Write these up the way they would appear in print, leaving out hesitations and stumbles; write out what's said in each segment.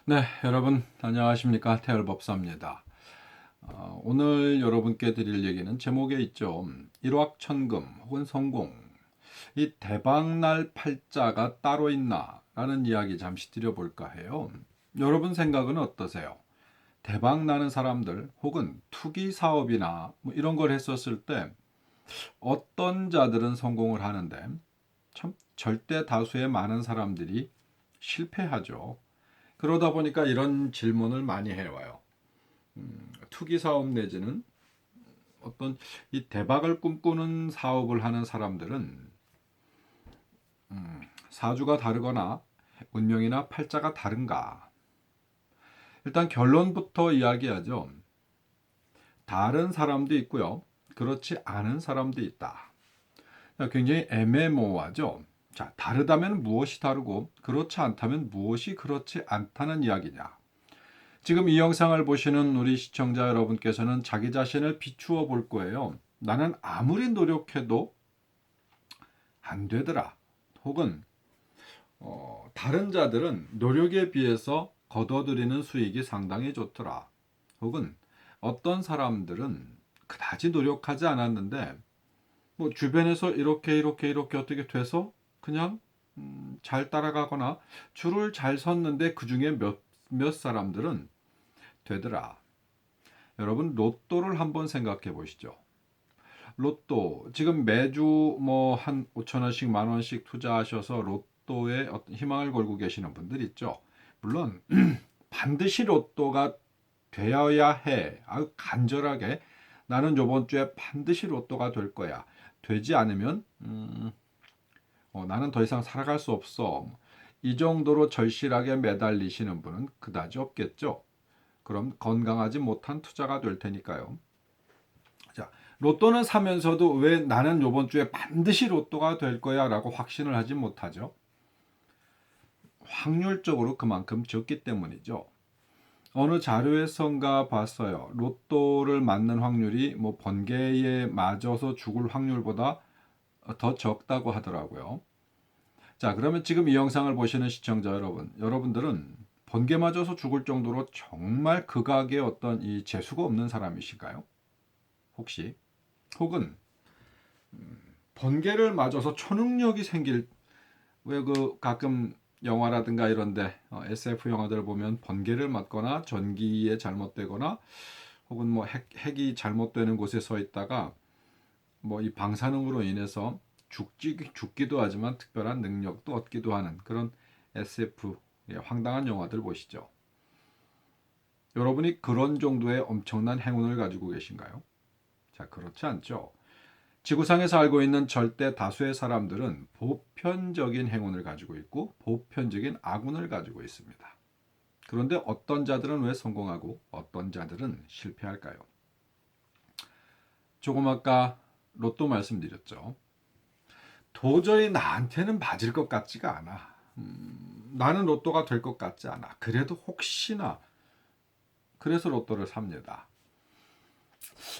네, 여러분 안녕하십니까? 태열법사입니다. 오늘 여러분께 드릴 얘기는 제목에 있죠. 일확천금 혹은 성공. 이 대박날 팔자가 따로 있나? 라는 이야기 잠시 드려볼까 해요. 여러분 생각은 어떠세요? 대박나는 사람들 혹은 투기 사업이나 뭐 이런 걸 했었을 때 어떤 자들은 성공을 하는데 참 절대 다수의 많은 사람들이 실패하죠. 그러다 보니까 이런 질문을 많이 해와요. 투기 사업 내지는 어떤 이 대박을 꿈꾸는 사업을 하는 사람들은 사주가 다르거나 운명이나 팔자가 다른가? 일단 결론부터 이야기하죠. 다른 사람도 있고요. 그렇지 않은 사람도 있다. 굉장히 애매모호하죠. 자, 다르다면 무엇이 다르고 그렇지 않다면 무엇이 그렇지 않다는 이야기냐? 지금 이 영상을 보시는 우리 시청자 여러분께서는 자기 자신을 비추어 볼 거예요. 나는 아무리 노력해도 안 되더라. 혹은 다른 자들은 노력에 비해서 거둬들이는 수익이 상당히 좋더라. 혹은 어떤 사람들은 그다지 노력하지 않았는데 뭐 주변에서 이렇게 어떻게 돼서 그냥 잘 따라가거나 줄을 잘 섰는데 그 중에 몇 사람들은 되더라. 여러분 로또를 한번 생각해 보시죠. 로또 지금 매주 뭐 한 5천 원씩 만 원씩 투자하셔서 로또에 어떤 희망을 걸고 계시는 분들 있죠. 물론 반드시 로또가 되어야 해. 아주 간절하게 나는 요번 주에 반드시 로또가 될 거야. 되지 않으면 나는 더 이상 살아갈 수 없어. 이 정도로 절실하게 매달리시는 분은 그다지 없겠죠. 그럼 건강하지 못한 투자가 될 테니까요. 자, 로또는 사면서도 왜 나는 요번 주에 반드시 로또가 될 거야 라고 확신을 하지 못하죠? 확률적으로 그만큼 적기 때문이죠. 어느 자료에선가 봤어요. 로또를 맞는 확률이 뭐 번개에 맞아서 죽을 확률보다 더 적다고 하더라고요. 자, 그러면 지금 이 영상을 보시는 시청자 여러분, 여러분들은 번개 맞아서 죽을 정도로 정말 극악의 어떤 이 재수가 없는 사람이실까요? 혹시? 혹은 번개를 맞아서 초능력이 생길 왜 그 가끔 영화라든가 이런데 SF 영화들 보면 번개를 맞거나 전기에 잘못되거나 혹은 뭐 핵이 잘못되는 곳에 서 있다가 뭐 이 방사능으로 인해서 죽기도 하지만 특별한 능력도 얻기도 하는 그런 SF 황당한 영화들 보시죠. 여러분이 그런 정도의 엄청난 행운을 가지고 계신가요? 자, 그렇지 않죠. 지구상에서 알고 있는 절대 다수의 사람들은 보편적인 행운을 가지고 있고 보편적인 악운을 가지고 있습니다. 그런데 어떤 자들은 왜 성공하고 어떤 자들은 실패할까요? 조금 아까 로또 말씀드렸죠. 도저히 나한테는 맞을 것 같지가 않아. 나는 로또가 될 것 같지 않아. 그래도 혹시나 그래서 로또를 삽니다.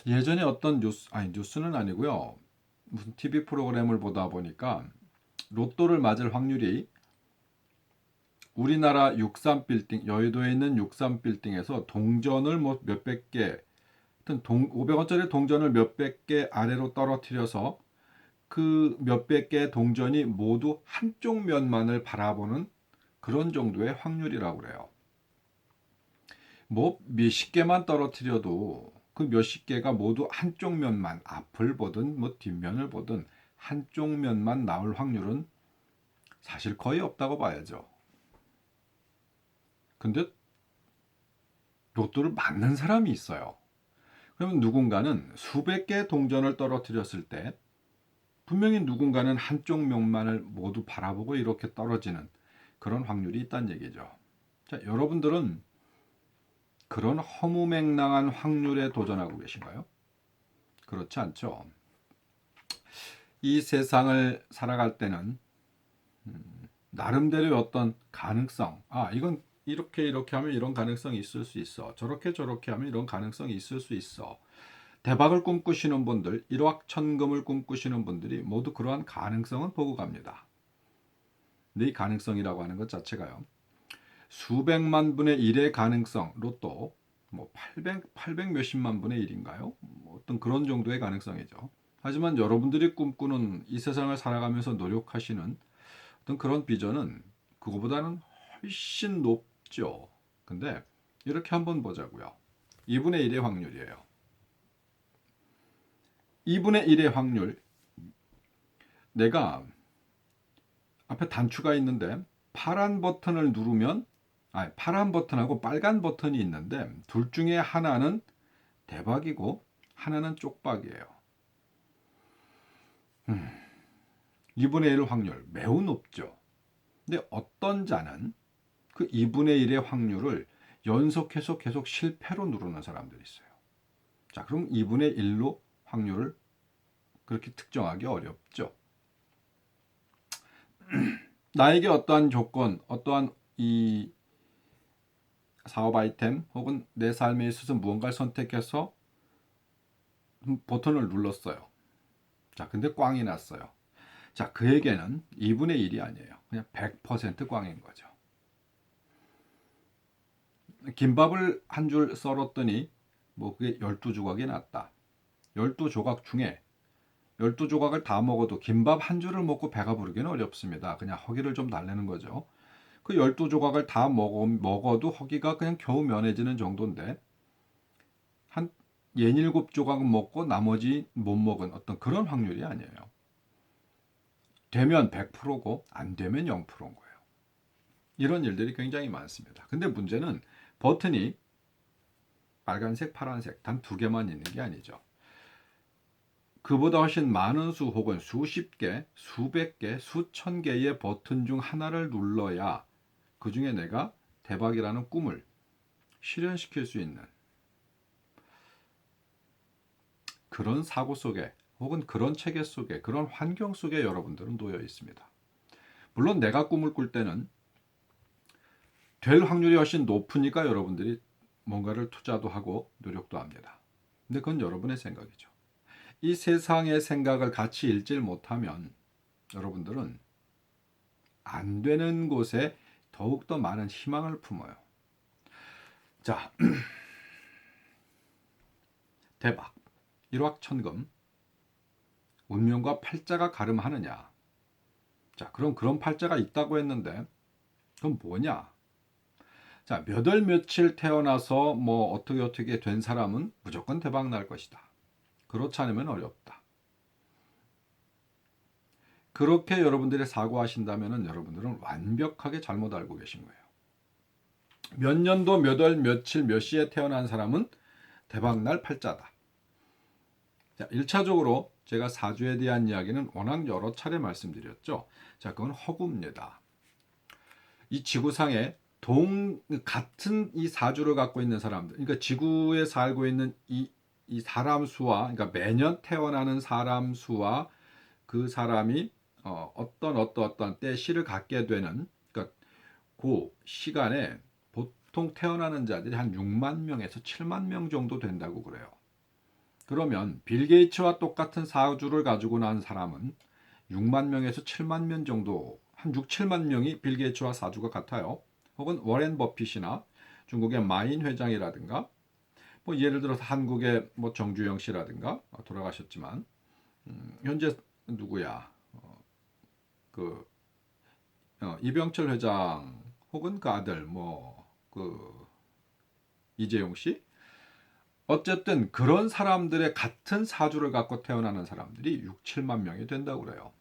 예전에 어떤 뉴스는 아니고요. 무슨 TV 프로그램을 보다 보니까 로또를 맞을 확률이 우리나라 63빌딩, 여의도에 있는 63빌딩에서 동전을 뭐 몇백 개, 하여튼 500원짜리 동전을 몇백 개 아래로 떨어뜨려서 그 몇백 개의 동전이 모두 한쪽 면만을 바라보는 그런 정도의 확률이라고 그래요. 뭐 몇십 개만 떨어뜨려도 그 몇십 개가 모두 한쪽 면만 앞을 보든 뭐 뒷면을 보든 한쪽 면만 나올 확률은 사실 거의 없다고 봐야죠. 근데 로또를 맞는 사람이 있어요. 그러면 누군가는 수백 개의 동전을 떨어뜨렸을 때 분명히 누군가는 한쪽 면만을 모두 바라보고 이렇게 떨어지는 그런 확률이 있다는 얘기죠. 자, 여러분들은 그런 허무맹랑한 확률에 도전하고 계신가요? 그렇지 않죠. 이 세상을 살아갈 때는 나름대로의 어떤 가능성, 이건 이렇게 하면 이런 가능성이 있을 수 있어. 저렇게 하면 이런 가능성이 있을 수 있어. 대박을 꿈꾸시는 분들, 일확천금을 꿈꾸시는 분들이 모두 그러한 가능성은 보고 갑니다. 근데 이 가능성이라고 하는 것 자체가요. 수백만 분의 1의 가능성, 로또 뭐 800 몇십만 분의 1인가요? 뭐 어떤 그런 정도의 가능성이죠. 하지만 여러분들이 꿈꾸는 이 세상을 살아가면서 노력하시는 어떤 그런 비전은 그거보다는 훨씬 높죠. 근데 이렇게 한번 보자고요. 2분의 1의 확률이에요. 2분의 1의 확률. 내가 앞에 단추가 있는데 파란 버튼을 누르면 파란 버튼하고 빨간 버튼이 있는데 둘 중에 하나는 대박이고 하나는 쪽박이에요. 2분의 1 확률 매우 높죠. 근데 어떤 자는 그 2분의 1의 확률을 연속해서 계속 실패로 누르는 사람들이 있어요. 자, 그럼 2분의 1로 확률을 그렇게 특정하기 어렵죠. 나에게 어떠한 조건, 어떠한 이 사업 아이템 혹은 내 삶에 있어서 무언가를 선택해서 버튼을 눌렀어요. 자, 근데 꽝이 났어요. 자, 그에게는 2분의 1이 아니에요. 그냥 100% 꽝인 거죠. 김밥을 한 줄 썰었더니 뭐 그게 12조각이 났다. 12조각 중에 12조각을 다 먹어도 김밥 한 줄을 먹고 배가 부르기는 어렵습니다. 그냥 허기를 좀 달래는 거죠. 그 12조각을 다 먹어도 허기가 그냥 겨우 면해지는 정도인데 한 67조각 먹고 나머지 못 먹은 어떤 그런 확률이 아니에요. 되면 100%고 안 되면 0%인 거예요. 이런 일들이 굉장히 많습니다. 근데 문제는 버튼이 빨간색, 파란색 단 두 개만 있는 게 아니죠. 그보다 훨씬 많은 수 혹은 수십 개, 수백 개, 수천 개의 버튼 중 하나를 눌러야 그 중에 내가 대박이라는 꿈을 실현시킬 수 있는 그런 사고 속에 혹은 그런 체계 속에 그런 환경 속에 여러분들은 놓여 있습니다. 물론 내가 꿈을 꿀 때는 될 확률이 훨씬 높으니까 여러분들이 뭔가를 투자도 하고 노력도 합니다. 근데 그건 여러분의 생각이죠. 이 세상의 생각을 같이 읽질 못하면 여러분들은 안 되는 곳에 더욱더 많은 희망을 품어요. 자, 대박, 일확천금, 운명과 팔자가 가름하느냐? 자, 그럼 그런 팔자가 있다고 했는데 그건 뭐냐? 자, 몇 월 며칠 태어나서 뭐 어떻게 된 사람은 무조건 대박 날 것이다. 그렇지 않으면 어렵다. 그렇게 여러분들이 사고하신다면 여러분들은 완벽하게 잘못 알고 계신 거예요. 몇 년도 몇 월 며칠 몇 시에 태어난 사람은 대박날 팔자다. 자, 1차적으로 제가 사주에 대한 이야기는 워낙 여러 차례 말씀드렸죠. 자, 그건 허구입니다. 이 지구상에 같은 이 사주를 갖고 있는 사람들, 그러니까 지구에 살고 있는 이 사람 수와, 그러니까 매년 태어나는 사람 수와 그 사람이 어떤 때 시를 갖게 되는, 그러니까 그 시간에 보통 태어나는 자들이 한 6만 명에서 7만 명 정도 된다고 그래요. 그러면 빌 게이츠와 똑같은 사주를 가지고 난 사람은 6만 명에서 7만 명 정도, 한 6, 7만 명이 빌 게이츠와 사주가 같아요. 혹은 워렌 버핏이나 중국의 마인 회장이라든가, 뭐 예를 들어서 한국의 뭐 정주영 씨라든가 돌아가셨지만 현재 누구야? 그 이병철 회장 혹은 그 아들 뭐 그 이재용 씨, 어쨌든 그런 사람들의 같은 사주를 갖고 태어나는 사람들이 6, 7만 명이 된다고 그래요.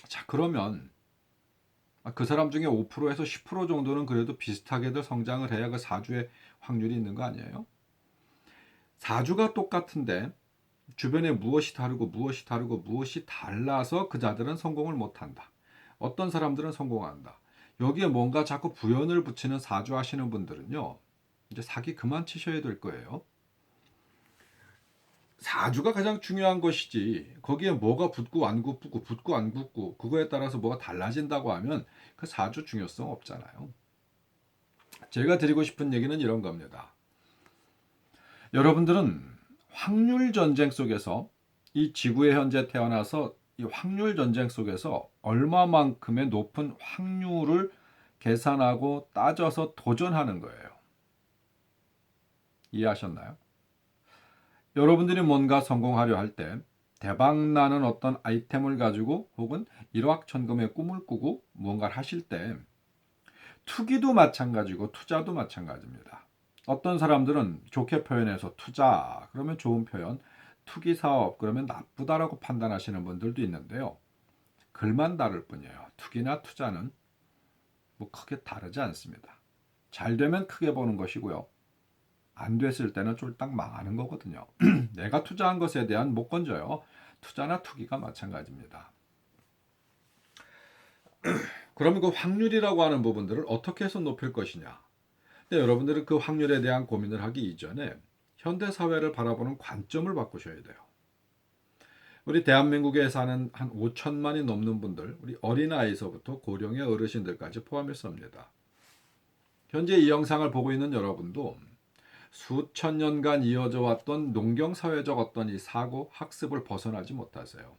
자, 그러면 그 사람 중에 5%에서 10% 정도는 그래도 비슷하게들 성장을 해야 그 사주의 확률이 있는 거 아니에요? 사주가 똑같은데 주변에 무엇이 다르고 무엇이 달라서 그 자들은 성공을 못한다. 어떤 사람들은 성공한다. 여기에 뭔가 자꾸 부연을 붙이는 사주 하시는 분들은요, 이제 사기 그만 치셔야 될 거예요. 사주가 가장 중요한 것이지, 거기에 뭐가 붙고 안 붙고 그거에 따라서 뭐가 달라진다고 하면 그 사주 중요성 없잖아요. 제가 드리고 싶은 얘기는 이런 겁니다. 여러분들은 확률 전쟁 속에서, 이 지구에 현재 태어나서 이 확률 전쟁 속에서 얼마만큼의 높은 확률을 계산하고 따져서 도전하는 거예요. 이해하셨나요? 여러분들이 뭔가 성공하려 할 때 대박나는 어떤 아이템을 가지고 혹은 일확천금의 꿈을 꾸고 무언가를 하실 때 투기도 마찬가지고 투자도 마찬가지입니다. 어떤 사람들은 좋게 표현해서 투자 그러면 좋은 표현, 투기 사업 그러면 나쁘다라고 판단하시는 분들도 있는데요. 글만 다를 뿐이에요. 투기나 투자는 뭐 크게 다르지 않습니다. 잘 되면 크게 버는 것이고요. 안 됐을 때는 쫄딱 망하는 거거든요. 내가 투자한 것에 대한 못 건져요. 투자나 투기가 마찬가지입니다. 그러면 그 확률이라고 하는 부분들을 어떻게 해서 높일 것이냐? 근데 여러분들은 그 확률에 대한 고민을 하기 이전에 현대 사회를 바라보는 관점을 바꾸셔야 돼요. 우리 대한민국에 사는 한 5천만이 넘는 분들, 우리 어린아이서부터 고령의 어르신들까지 포함했습니다. 현재 이 영상을 보고 있는 여러분도 수천 년간 이어져 왔던 농경사회적 어떤 이 사고, 학습을 벗어나지 못하세요.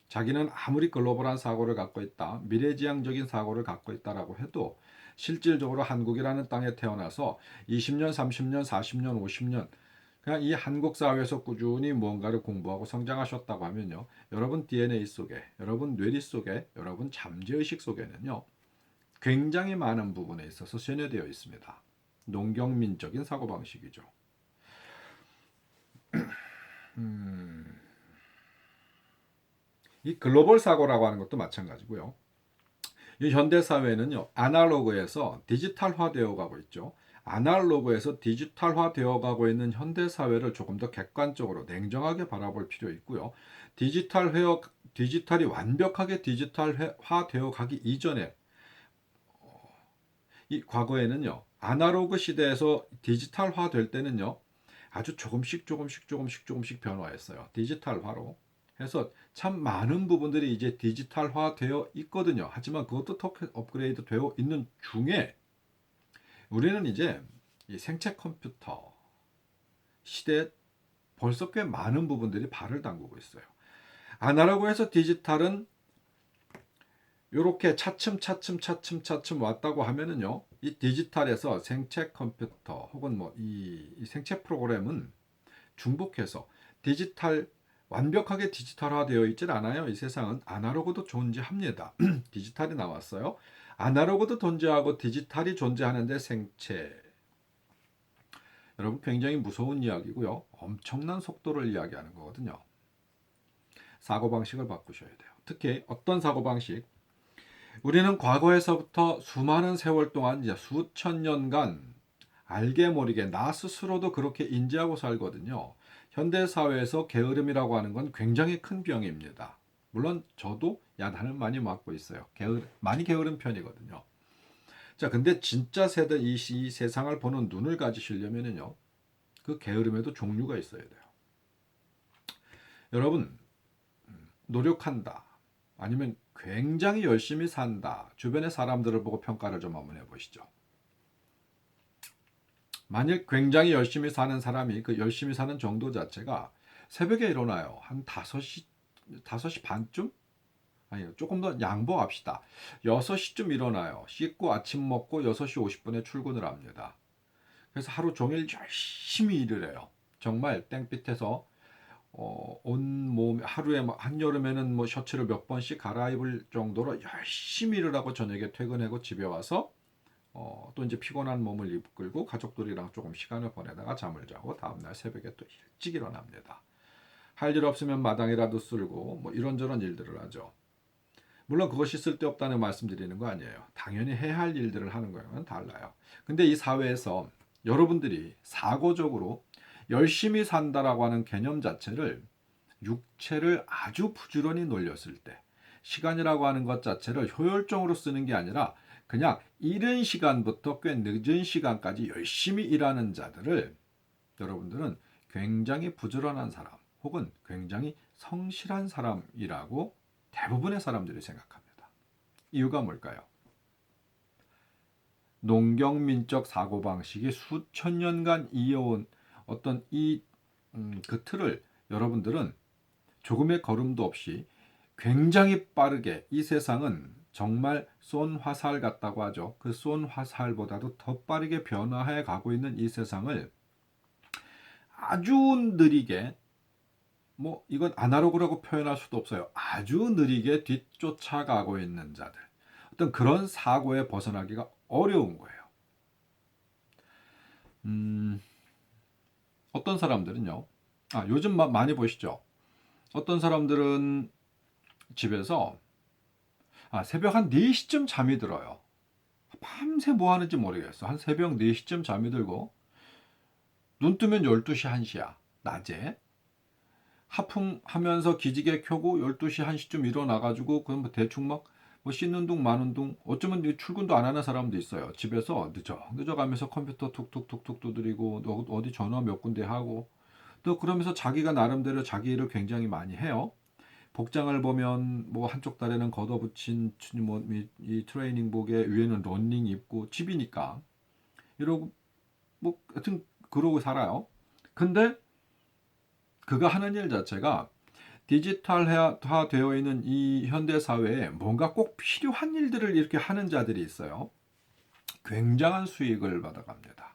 자기는 아무리 글로벌한 사고를 갖고 있다, 미래지향적인 사고를 갖고 있다라고 해도 실질적으로 한국이라는 땅에 태어나서 20년, 30년, 40년, 50년 그냥 이 한국 사회에서 꾸준히 무언가를 공부하고 성장하셨다고 하면요. 여러분 DNA 속에, 여러분 뇌리 속에, 여러분 잠재의식 속에는요. 굉장히 많은 부분에 있어서 세뇌되어 있습니다. 농경민적인 사고방식이죠. 이 글로벌 사고라고 하는 것도 마찬가지고요. 이 현대 사회는요. 아날로그에서 디지털화 되어 가고 있죠. 아날로그에서 디지털화 되어 가고 있는 현대 사회를 조금 더 객관적으로 냉정하게 바라볼 필요 있고요. 디지털이 완벽하게 디지털화 되어 가기 이전에 이 과거에는요. 아날로그 시대에서 디지털화 될 때는요. 아주 조금씩 변화했어요. 디지털화로. 해서 참 많은 부분들이 이제 디지털화 되어 있거든요. 하지만 그것도 업그레이드 되어 있는 중에 우리는 이제 이 생체 컴퓨터 시대에 벌써 꽤 많은 부분들이 발을 담그고 있어요. 아날로그에서 디지털은 이렇게 차츰 왔다고 하면은요. 이 디지털에서 생체 컴퓨터 혹은 뭐 이 생체 프로그램은 중복해서 완벽하게 디지털화되어 있질 않아요. 이 세상은 아날로그도 존재합니다. 디지털이 나왔어요. 아날로그도 존재하고 디지털이 존재하는데 생체. 여러분 굉장히 무서운 이야기고요. 엄청난 속도를 이야기하는 거거든요. 사고방식을 바꾸셔야 돼요. 특히 어떤 사고방식? 우리는 과거에서부터 수많은 세월 동안 이제 수천 년간 알게 모르게 나 스스로도 그렇게 인지하고 살거든요. 현대 사회에서 게으름이라고 하는 건 굉장히 큰 병입니다. 물론 저도 야단을 많이 맞고 있어요. 많이 게으른 편이거든요. 자, 근데 진짜 이 세상을 보는 눈을 가지시려면요. 그 게으름에도 종류가 있어야 돼요. 여러분, 노력한다. 아니면 굉장히 열심히 산다. 주변의 사람들을 보고 평가를 좀 한번 해보시죠. 만약 굉장히 열심히 사는 사람이 그 열심히 사는 정도 자체가 새벽에 일어나요. 한 5시 반쯤? 아니요. 조금 더 양보합시다. 6시쯤 일어나요. 씻고 아침 먹고 6시 50분에 출근을 합니다. 그래서 하루 종일 열심히 일을 해요. 정말 땡빛에서 온몸 하루에 한여름에는 뭐 셔츠를 몇 번씩 갈아입을 정도로 열심히 일을 하고 저녁에 퇴근하고 집에 와서 또 이제 피곤한 몸을 이끌고 가족들이랑 조금 시간을 보내다가 잠을 자고 다음날 새벽에 또 일찍 일어납니다. 할 일 없으면 마당이라도 쓸고 뭐 이런저런 일들을 하죠. 물론 그것이 쓸데없다는 말씀드리는 거 아니에요. 당연히 해야 할 일들을 하는 거랑은 달라요. 근데 이 사회에서 여러분들이 사고적으로 열심히 산다라고 하는 개념 자체를 육체를 아주 부지런히 놀렸을 때 시간이라고 하는 것 자체를 효율적으로 쓰는 게 아니라 그냥 이른 시간부터 꽤 늦은 시간까지 열심히 일하는 자들을 여러분들은 굉장히 부지런한 사람 혹은 굉장히 성실한 사람이라고 대부분의 사람들이 생각합니다. 이유가 뭘까요? 농경민적 사고방식이 수천 년간 이어온 어떤 그 틀을 여러분들은 조금의 거름도 없이 굉장히 빠르게 이 세상은 정말 쏜 화살 같다고 하죠. 그 쏜 화살보다도 더 빠르게 변화해 가고 있는 이 세상을 아주 느리게, 뭐 이건 아날로그라고 표현할 수도 없어요. 아주 느리게 뒤쫓아가고 있는 자들. 어떤 그런 사고에 벗어나기가 어려운 거예요. 어떤 사람들은요. 요즘 많이 보시죠. 어떤 사람들은 집에서 새벽 한 4시쯤 잠이 들어요. 밤새 뭐 하는지 모르겠어. 한 새벽 4시쯤 잠이 들고 눈 뜨면 12시, 1시야. 낮에. 하품하면서 기지개 켜고 12시, 1시쯤 일어나가지고 그럼 뭐 대충 막 뭐 씻는 둥 마는 둥, 어쩌면 출근도 안 하는 사람도 있어요. 집에서 늦어가면서 컴퓨터 툭툭툭툭 두드리고 어디 전화 몇 군데 하고 또 그러면서 자기가 나름대로 자기 일을 굉장히 많이 해요. 복장을 보면 뭐 한쪽 다리는 걷어붙인 이 트레이닝복에 위에는 런닝 입고 집이니까 이러고 뭐 하여튼 그러고 살아요. 근데 그가 하는 일 자체가 디지털화 되어 있는 이 현대 사회에 뭔가 꼭 필요한 일들을 이렇게 하는 자들이 있어요. 굉장한 수익을 받아갑니다.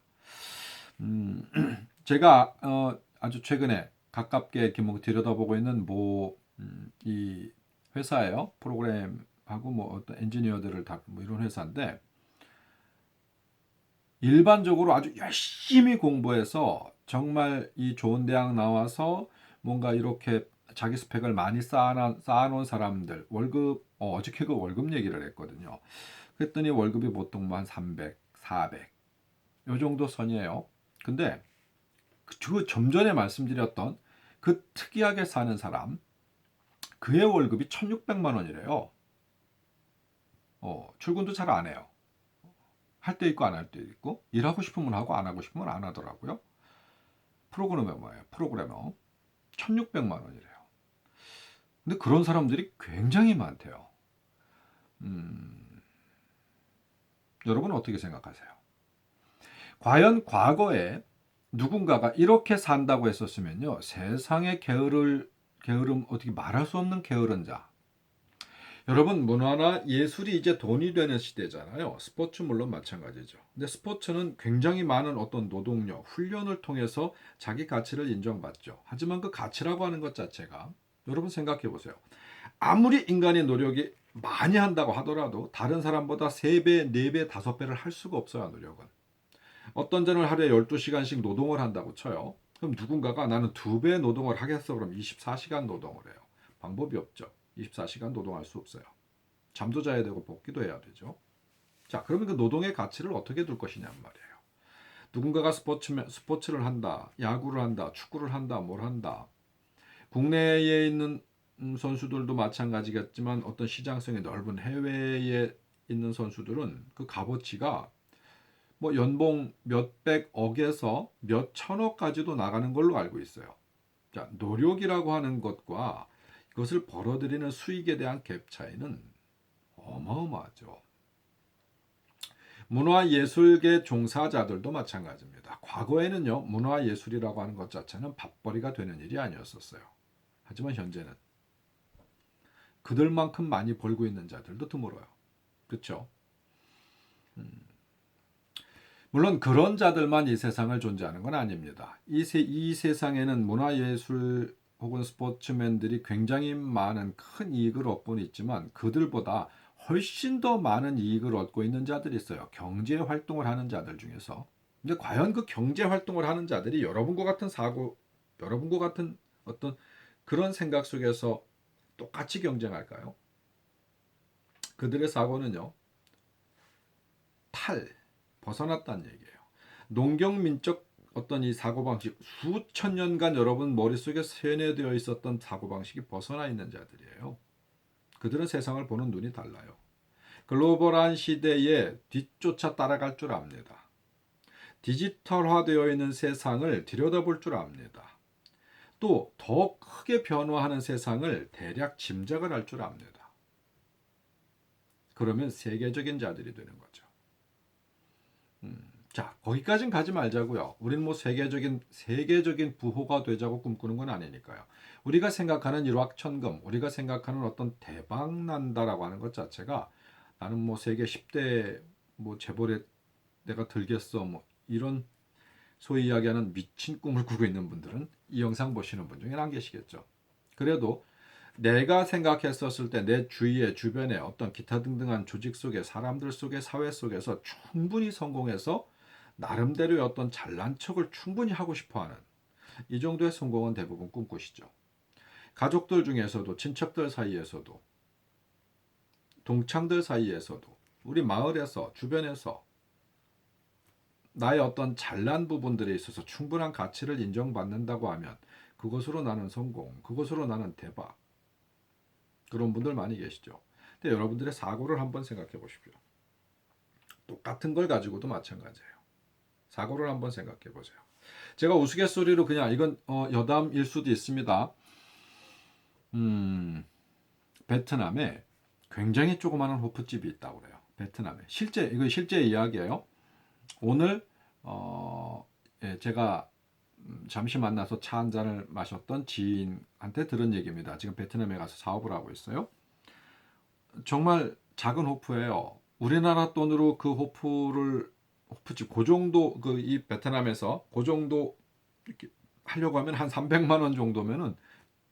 제가 아주 최근에 가깝게 들여다보고 있는 이 회사예요. 프로그램하고 뭐 어떤 엔지니어들을 뭐 이런 회사인데 일반적으로 아주 열심히 공부해서 정말 이 좋은 대학 나와서 뭔가 이렇게 자기 스펙을 많이 쌓아놓은 사람들 월급 어저께 그 월급 얘기를 했거든요. 그랬더니 월급이 보통 뭐 한 300, 400 요 정도 선이에요. 근데 좀 전에 말씀드렸던 그 특이하게 사는 사람 그의 월급이 1,600만 원이래요. 출근도 잘 안 해요. 할 때 있고 안 할 때 있고 일하고 싶으면 하고 안 하고 싶으면 안 하더라고요. 프로그래머 뭐예요? 프로그래머 1,600만 원이래요. 근데 그런 사람들이 굉장히 많대요. 여러분 어떻게 생각하세요? 과연 과거에 누군가가 이렇게 산다고 했었으면요. 세상의 게으름 어떻게 말할 수 없는 게으른 자. 여러분 문화나 예술이 이제 돈이 되는 시대잖아요. 스포츠 물론 마찬가지죠. 근데 스포츠는 굉장히 많은 어떤 노동력, 훈련을 통해서 자기 가치를 인정받죠. 하지만 그 가치라고 하는 것 자체가 여러분 생각해 보세요. 아무리 인간의 노력이 많이 한다고 하더라도 다른 사람보다 3배, 4배, 5배를 할 수가 없어요, 노력은. 어떤 자는 하루에 12시간씩 노동을 한다고 쳐요. 그럼 누군가가 나는 2배 노동을 하겠어. 그럼 24시간 노동을 해요. 방법이 없죠. 24시간 노동할 수 없어요. 잠도 자야 되고 복기도 해야 되죠. 자, 그러면 그 노동의 가치를 어떻게 둘 것이냔 말이에요. 누군가가 스포츠를 한다, 야구를 한다, 축구를 한다, 뭘 한다. 국내에 있는 선수들도 마찬가지겠지만 어떤 시장성이 넓은 해외에 있는 선수들은 그 값어치가 뭐 연봉 몇백억에서 몇천억까지도 나가는 걸로 알고 있어요. 자, 노력이라고 하는 것과 이것을 벌어들이는 수익에 대한 갭 차이는 어마어마하죠. 문화예술계 종사자들도 마찬가지입니다. 과거에는요, 문화예술이라고 하는 것 자체는 밥벌이가 되는 일이 아니었었어요. 하지만 현재는 그들만큼 많이 벌고 있는 자들도 드물어요. 그렇죠? 물론 그런 자들만 이 세상을 존재하는 건 아닙니다. 이 세상에는 문화예술 혹은 스포츠맨들이 굉장히 많은 큰 이익을 얻고는 있지만 그들보다 훨씬 더 많은 이익을 얻고 있는 자들이 있어요. 경제 활동을 하는 자들 중에서. 근데 과연 그 경제 활동을 하는 자들이 여러분과 같은 사고, 여러분과 같은 어떤 그런 생각 속에서 똑같이 경쟁할까요? 그들의 사고는요, 벗어났다는 얘기예요. 농경민족 어떤 이 사고방식, 수천 년간 여러분 머릿속에 세뇌되어 있었던 사고방식이 벗어나 있는 자들이에요. 그들은 세상을 보는 눈이 달라요. 글로벌한 시대에 뒤쫓아 따라갈 줄 압니다. 디지털화되어 있는 세상을 들여다볼 줄 압니다. 또 더 크게 변화하는 세상을 대략 짐작을 할 줄 압니다. 그러면 세계적인 자들이 되는 거죠. 자, 거기까진 가지 말자고요. 우리는 뭐 세계적인 부호가 되자고 꿈꾸는 건 아니니까요. 우리가 생각하는 일확천금, 우리가 생각하는 어떤 대박 난다라고 하는 것 자체가 나는 뭐 세계 10대 뭐 재벌에 내가 들겠어 뭐 이런 소위 이야기하는 미친 꿈을 꾸고 있는 분들은 이 영상 보시는 분 중에 안 계시겠죠. 그래도 내가 생각했었을 때 내 주위에 주변에 어떤 기타 등등한 조직 속에 사람들 속에 사회 속에서 충분히 성공해서 나름대로의 어떤 잘난 척을 충분히 하고 싶어하는 이 정도의 성공은 대부분 꿈꾸시죠. 가족들 중에서도 친척들 사이에서도 동창들 사이에서도 우리 마을에서 주변에서 나의 어떤 잘난 부분들에 있어서 충분한 가치를 인정받는다고 하면 그것으로 나는 성공, 그것으로 나는 대박. 그런 분들 많이 계시죠. 근데 여러분들의 사고를 한번 생각해 보십시오. 똑같은 걸 가지고도 마찬가지예요. 사고를 한번 생각해 보세요. 제가 우스갯소리로 그냥 이건 여담일 수도 있습니다. 베트남에 굉장히 조그마한 호프집이 있다고 그래요. 베트남에 이거 실제 이야기예요. 오늘 제가 잠시 만나서 차 한 잔을 마셨던 지인한테 들은 얘기입니다. 지금 베트남에 가서 사업을 하고 있어요. 정말 작은 호프예요. 우리나라 돈으로 그 호프집 그 정도 이 베트남에서 그 정도 이렇게 하려고 하면 한 300만 원 정도면은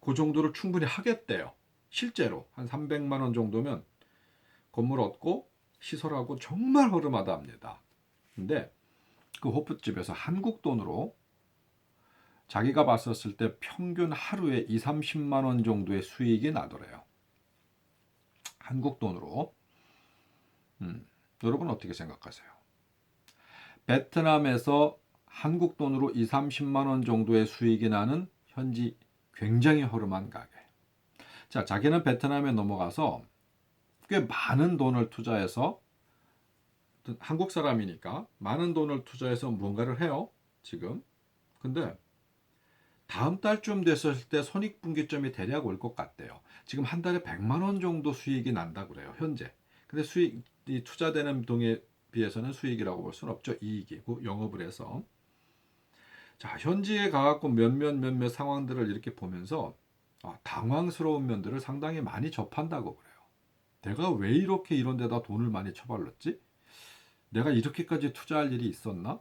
그 정도를 충분히 하겠대요. 실제로 한 300만 원 정도면 건물 얻고 시설하고 정말 허름하다 합니다. 근데 그 호프집에서 한국 돈으로 자기가 봤었을 때 평균 하루에 2, 30만 원 정도의 수익이 나더래요. 한국 돈으로. 여러분 어떻게 생각하세요? 베트남에서 한국 돈으로 2, 30만 원 정도의 수익이 나는 현지 굉장히 허름한 가게. 자, 자기는 베트남에 넘어가서 꽤 많은 돈을 투자해서 한국 사람이니까 많은 돈을 투자해서 무언가를 해요. 지금. 근데 다음 달쯤 됐을 때 손익분기점이 대략 올 것 같대요. 지금 한 달에 100만 원 정도 수익이 난다 그래요. 현재. 근데 수익이 투자되는 돈에 비해서는 수익이라고 볼 수는 없죠. 이익이고 영업을 해서. 자, 현지에 가갖고 몇몇 상황들을 이렇게 보면서 당황스러운 면들을 상당히 많이 접한다고 그래요. 내가 왜 이렇게 이런 데다 돈을 많이 처발랐지? 내가 이렇게까지 투자할 일이 있었나?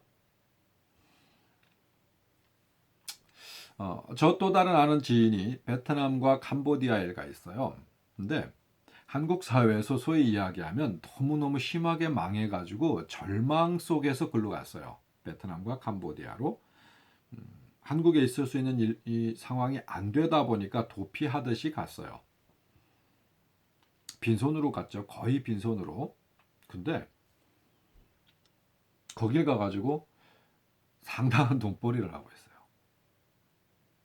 저 또 다른 아는 지인이 베트남과 캄보디아에 가 있어요. 근데 한국 사회에서 소위 이야기하면 너무너무 심하게 망해가지고 절망 속에서 글로 갔어요. 베트남과 캄보디아로. 한국에 있을 수 있는 이 상황이 안 되다 보니까 도피하듯이 갔어요. 빈손으로 갔죠. 거의 빈손으로. 근데 거길 가가지고 상당한 돈벌이를 하고 있어요.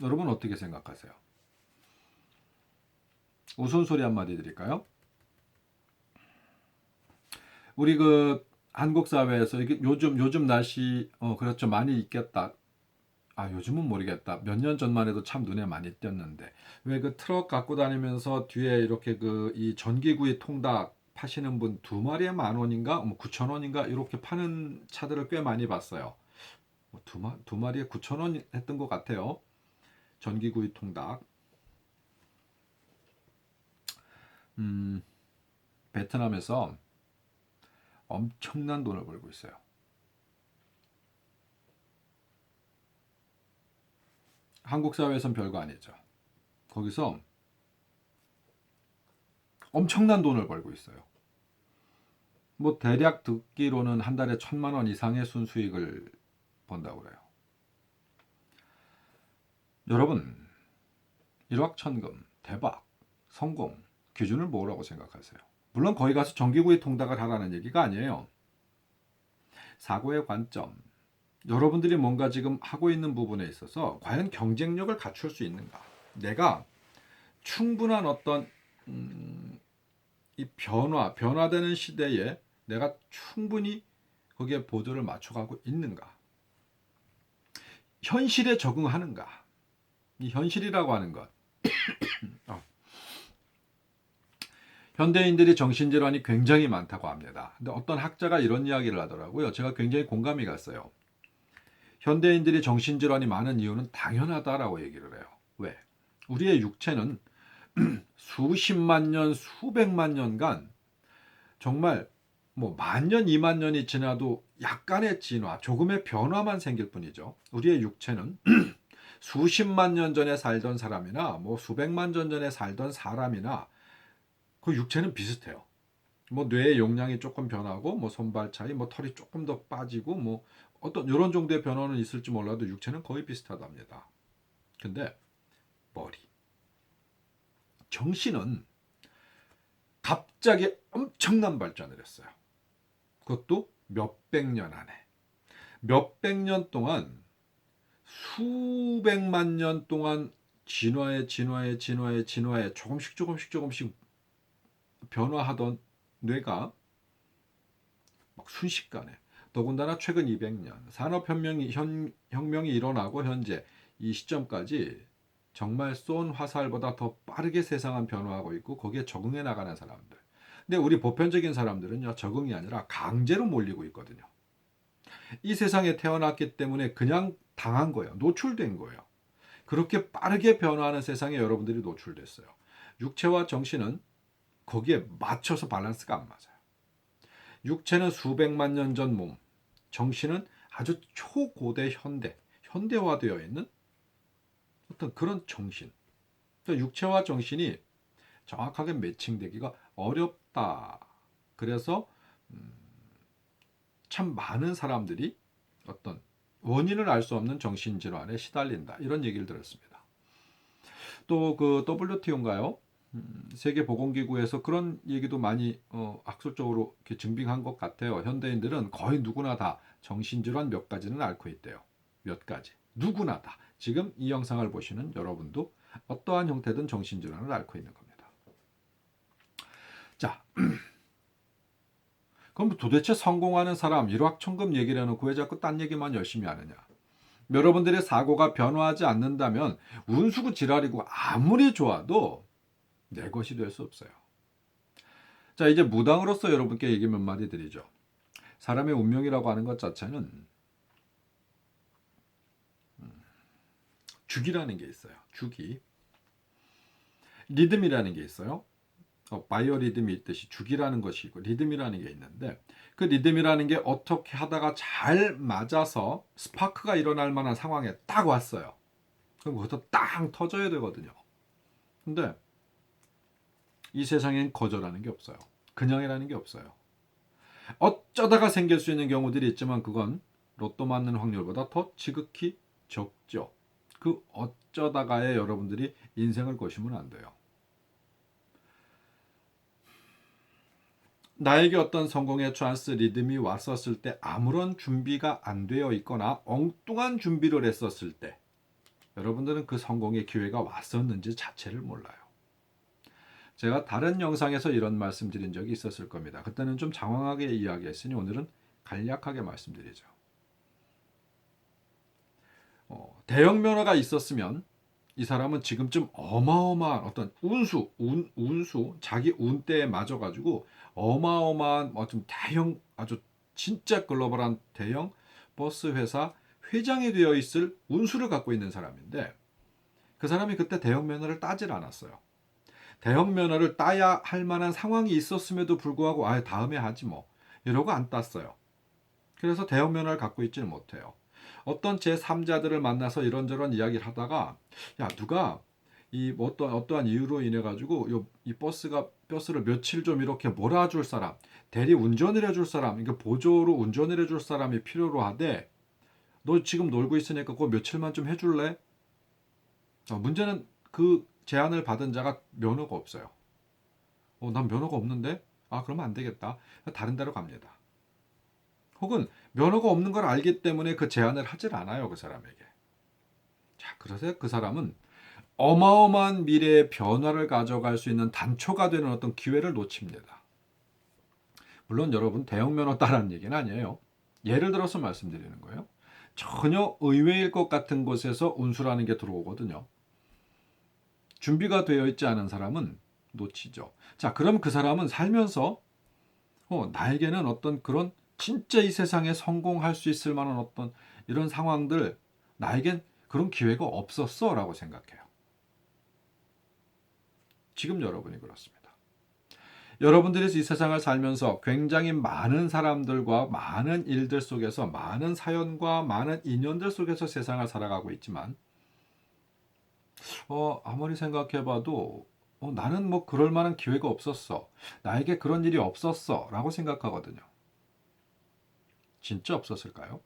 여러분 어떻게 생각하세요? 우스운소리 한마디 드릴까요? 우리 한국 사회에서 이게 요즘 날씨 그렇죠. 많이 있겠다. 요즘은 모르겠다. 몇 년 전만 해도 참 눈에 많이 띄었는데 왜 그 트럭 갖고 다니면서 뒤에 이렇게 이 전기구이 통닭 파시는 분 두 마리에 10,000원인가 뭐 9,000원인가 이렇게 파는 차들을 꽤 많이 봤어요. 두 마리에 9,000원 했던 것 같아요. 전기구이 통닭. 베트남에서 엄청난 돈을 벌고 있어요. 한국 사회에선 별거 아니죠. 거기서 엄청난 돈을 벌고 있어요. 뭐 대략 듣기로는 한 달에 1,000만 원 이상의 순수익을 번다고 그래요. 여러분, 일확천금, 대박, 성공, 기준을 뭐라고 생각하세요? 물론 거기 가서 전기구이 통닭을 하라는 얘기가 아니에요. 사고의 관점, 여러분들이 뭔가 지금 하고 있는 부분에 있어서 과연 경쟁력을 갖출 수 있는가? 내가 충분한 어떤 이 변화되는 시대에 내가 충분히 거기에 보조를 맞춰가고 있는가? 현실에 적응하는가? 이 현실이라고 하는 것. 현대인들이 정신질환이 굉장히 많다고 합니다. 근데 어떤 학자가 이런 이야기를 하더라고요. 제가 굉장히 공감이 갔어요. 현대인들이 정신질환이 많은 이유는 당연하다라고 얘기를 해요. 왜? 우리의 육체는 수십만 년, 수백만 년간 정말 뭐 만년, 2만 년이 지나도 약간의 진화, 조금의 변화만 생길 뿐이죠. 우리의 육체는 수십만 년 전에 살던 사람이나 뭐 수백만 년 전에 살던 사람이나 그 육체는 비슷해요. 뭐 뇌의 용량이 조금 변하고 뭐 손발 차이, 뭐 털이 조금 더 빠지고 뭐 어떤 이런 정도의 변화는 있을지 몰라도 육체는 거의 비슷하답니다. 근데 머리, 정신은 갑자기 엄청난 발전을 했어요. 그것도 몇백 년 안에. 몇백 년 동안 수백만 년 동안 진화에 조금씩 변화하던 뇌가 막 순식간에, 더군다나 최근 200년 산업혁명이 일어나고 현재 이 시점까지 정말 쏜 화살보다 더 빠르게 세상은 변화하고 있고 거기에 적응해 나가는 사람들. 근데 우리 보편적인 사람들은요, 적응이 아니라 강제로 몰리고 있거든요. 이 세상에 태어났기 때문에 그냥 당한 거예요. 노출된 거예요. 그렇게 빠르게 변화하는 세상에 여러분들이 노출됐어요. 육체와 정신은 거기에 맞춰서 밸런스가 안 맞아요. 육체는 수백만 년 전 몸, 정신은 아주 초고대 현대화되어 있는 어떤 그런 정신. 그러니까 육체와 정신이 정확하게 매칭되기가 어렵다. 그래서 참 많은 사람들이 어떤 원인을 알 수 없는 정신질환에 시달린다. 이런 얘기를 들었습니다. 또 그 WTO인가요? 세계보건기구에서 그런 얘기도 많이 학술적으로 이렇게 증빙한 것 같아요. 현대인들은 거의 누구나 다 정신질환 몇 가지는 앓고 있대요. 몇 가지. 누구나 다. 지금 이 영상을 보시는 여러분도 어떠한 형태든 정신질환을 앓고 있는 겁니다. 자, 그럼 도대체 성공하는 사람 일확천금 얘기를 해놓고 왜 자꾸 딴 얘기만 열심히 하느냐? 여러분들의 사고가 변화하지 않는다면 운수고 지랄이고 아무리 좋아도 내 것이 될 수 없어요. 자, 이제 무당으로서 여러분께 얘기 몇 마디 드리죠. 사람의 운명이라고 하는 것 자체는 주기라는 게 있어요. 주기. 리듬이라는 게 있어요. 바이오 리듬이 있듯이 주기라는 것이 있고 리듬이라는 게 있는데, 그 리듬이라는 게 어떻게 하다가 잘 맞아서 스파크가 일어날 만한 상황에 딱 왔어요. 그럼 그것도 땅 터져야 되거든요. 근데 이 세상엔 거절하는 게 없어요. 그냥이라는 게 없어요. 어쩌다가 생길 수 있는 경우들이 있지만 그건 로또 맞는 확률보다 더 지극히 적죠. 그 어쩌다가에 여러분들이 인생을 거시면 안 돼요. 나에게 어떤 성공의 찬스 리듬이 왔었을 때 아무런 준비가 안 되어 있거나 엉뚱한 준비를 했었을 때 여러분들은 그 성공의 기회가 왔었는지 자체를 몰라요. 제가 다른 영상에서 이런 말씀 드린 적이 있었을 겁니다. 그때는 좀 장황하게 이야기했으니 오늘은 간략하게 말씀드리죠. 대형 면허가 있었으면 이 사람은 지금쯤 어마어마한 어떤 운수, 자기 운대에 맞아가지고 어마어마한 어떤 대형, 아주 진짜 글로벌한 대형 버스 회사 회장이 되어 있을 운수를 갖고 있는 사람인데, 그 사람이 그때 대형 면허를 따질 않았어요. 대형 면허를 따야 할 만한 상황이 있었음에도 불구하고 다음에 하지 뭐 이러고 안 땄어요. 그래서 대형 면허를 갖고 있지는 못해요. 어떤 제3자들을 만나서 이런저런 이야기를 하다가, 야, 누가 뭐 어떠한 이유로 인해 가지고 이 버스를 며칠 좀 이렇게 몰아줄 사람, 대리 운전을 해줄 사람, 그러니까 보조로 운전을 해줄 사람이 필요로 하되, 너 지금 놀고 있으니까 그거 며칠만 좀 해줄래? 문제는 그 제안을 받은 자가 면허가 없어요. 난 면허가 없는데? 그러면 안 되겠다. 다른 데로 갑니다. 혹은 면허가 없는 걸 알기 때문에 그 제안을 하질 않아요, 그 사람에게. 자, 그래서 그 사람은 어마어마한 미래의 변화를 가져갈 수 있는 단초가 되는 어떤 기회를 놓칩니다. 물론 여러분 대형 면허 따라는 얘기는 아니에요. 예를 들어서 말씀드리는 거예요. 전혀 의외일 것 같은 곳에서 운수라는 게 들어오거든요. 준비가 되어 있지 않은 사람은 놓치죠. 자, 그럼 그 사람은 살면서 나에게는 어떤 그런 진짜 이 세상에 성공할 수 있을 만한 어떤 이런 상황들, 나에겐 그런 기회가 없었어 라고 생각해요. 지금 여러분이 그렇습니다. 여러분들이 이 세상을 살면서 굉장히 많은 사람들과 많은 일들 속에서 많은 사연과 많은 인연들 속에서 세상을 살아가고 있지만 아무리 생각해봐도 나는 뭐 그럴 만한 기회가 없었어. 나에게 그런 일이 없었어. 라고 생각하거든요. 진짜 없었을까요?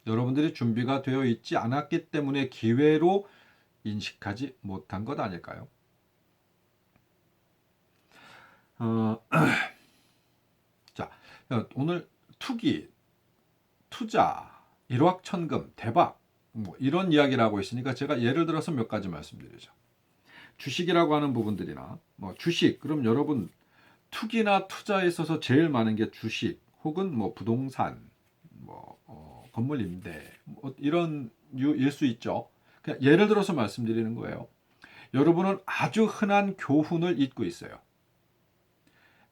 여러분들이 준비가 되어 있지 않았기 때문에 기회로 인식하지 못한 것 아닐까요? 어, 자, 오늘 투기, 투자, 일확천금, 대박, 뭐 이런 이야기를 하고 있으니까 제가 예를 들어서 몇 가지 말씀드리죠. 주식이라고 하는 부분들이나 뭐 주식, 그럼 여러분 투기나 투자에 있어서 제일 많은 게 주식 혹은 뭐 부동산, 뭐 건물 임대 뭐 이런 류일 수 있죠. 그냥 예를 들어서 말씀드리는 거예요. 여러분은 아주 흔한 교훈을 잊고 있어요.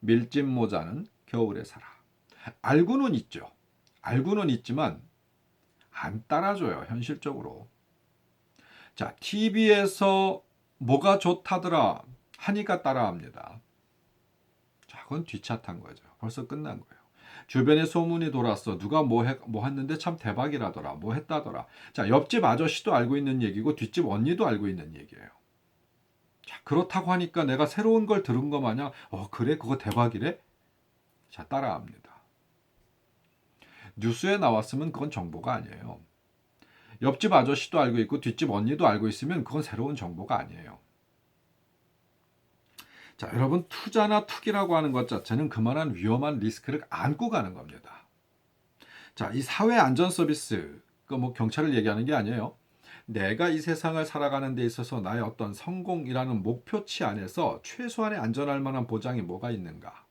밀짚 모자는 겨울에 살아. 알고는 있죠. 알고는 있지만 안 따라줘요, 현실적으로. 자, TV에서 뭐가 좋다더라 하니까 따라합니다. 자, 그건 뒷차 탄 거죠. 벌써 끝난 거예요. 주변에 소문이 돌았어. 누가 뭐 했는데 참 대박이라더라. 뭐 했다더라. 자, 옆집 아저씨도 알고 있는 얘기고 뒷집 언니도 알고 있는 얘기예요. 자, 그렇다고 하니까 내가 새로운 걸 들은 거 마냥 그래? 그거 대박이래? 자, 따라합니다. 뉴스에 나왔으면 그건 정보가 아니에요. 옆집 아저씨도 알고 있고 뒷집 언니도 알고 있으면 그건 새로운 정보가 아니에요. 자, 여러분 투자나 투기라고 하는 것 자체는 그만한 위험한 리스크를 안고 가는 겁니다. 자, 이 사회 안전 서비스, 그 뭐 경찰을 얘기하는 게 아니에요. 내가 이 세상을 살아가는 데 있어서 나의 어떤 성공이라는 목표치 안에서 최소한의 안전할 만한 보장이 뭐가 있는가?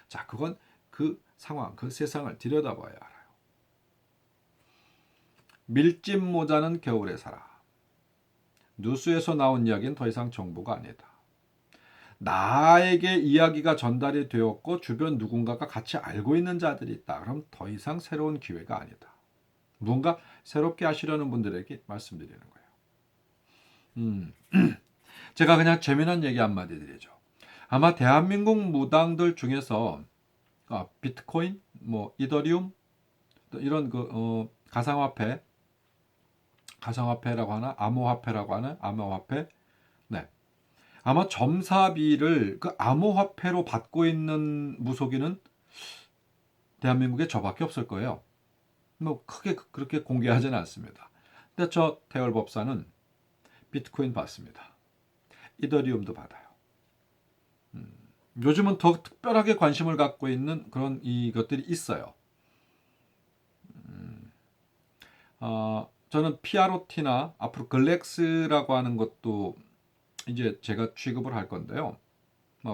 자, 그건 그 상황, 그 세상을 들여다봐야 알아요. 밀짚 모자는 겨울에 살아. 뉴스에서 나온 이야기는 더 이상 정보가 아니다. 나에게 이야기가 전달이 되었고 주변 누군가가 같이 알고 있는 자들이 있다. 그럼 더 이상 새로운 기회가 아니다. 무언가 새롭게 하시려는 분들에게 말씀드리는 거예요. 제가 그냥 재미난 얘기 한마디 드리죠. 아마 대한민국 무당들 중에서 비트코인, 뭐 이더리움 이런 가상화폐라고 하나, 암호화폐라고 하나, 암호화폐, 네, 아마 점사비를 그 암호화폐로 받고 있는 무속인은 대한민국에 저밖에 없을 거예요. 뭐 크게 그렇게 공개하지는 않습니다. 근데 저 태월법사는 비트코인 받습니다. 이더리움도 받아요. 요즘은 더 특별하게 관심을 갖고 있는 그런 이것들이 있어요. 저는 PROT나 앞으로 글렉스라고 하는 것도 이제 제가 취급을 할 건데요.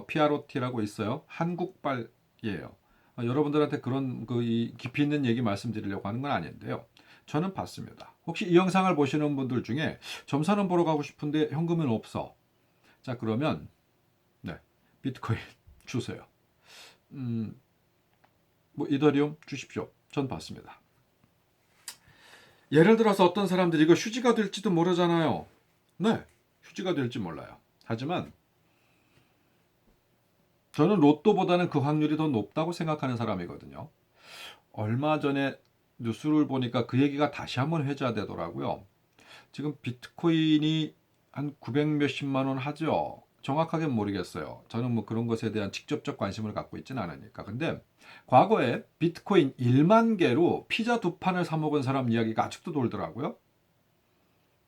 PROT라고 있어요. 한국발이에요. 여러분들한테 그런 이 깊이 있는 얘기 말씀드리려고 하는 건 아닌데요. 저는 받습니다. 혹시 이 영상을 보시는 분들 중에 점사는 보러 가고 싶은데 현금은 없어. 자, 그러면 네, 비트코인 주세요. 뭐 이더리움 주십시오. 전 받습니다. 예를 들어서 어떤 사람들이 이거 휴지가 될지도 모르잖아요. 네, 휴지가 될지 몰라요. 하지만 저는 로또보다는 그 확률이 더 높다고 생각하는 사람이거든요. 얼마 전에 뉴스를 보니까 그 얘기가 다시 한번 회자되더라고요. 지금 비트코인이 한 900 몇십만 원 하죠. 정확하게 모르겠어요. 저는 뭐 그런 것에 대한 직접적 관심을 갖고 있지는 않으니까. 근데 과거에 비트코인 1만 개로 피자 2판을 사 먹은 사람 이야기가 아직도 돌더라고요.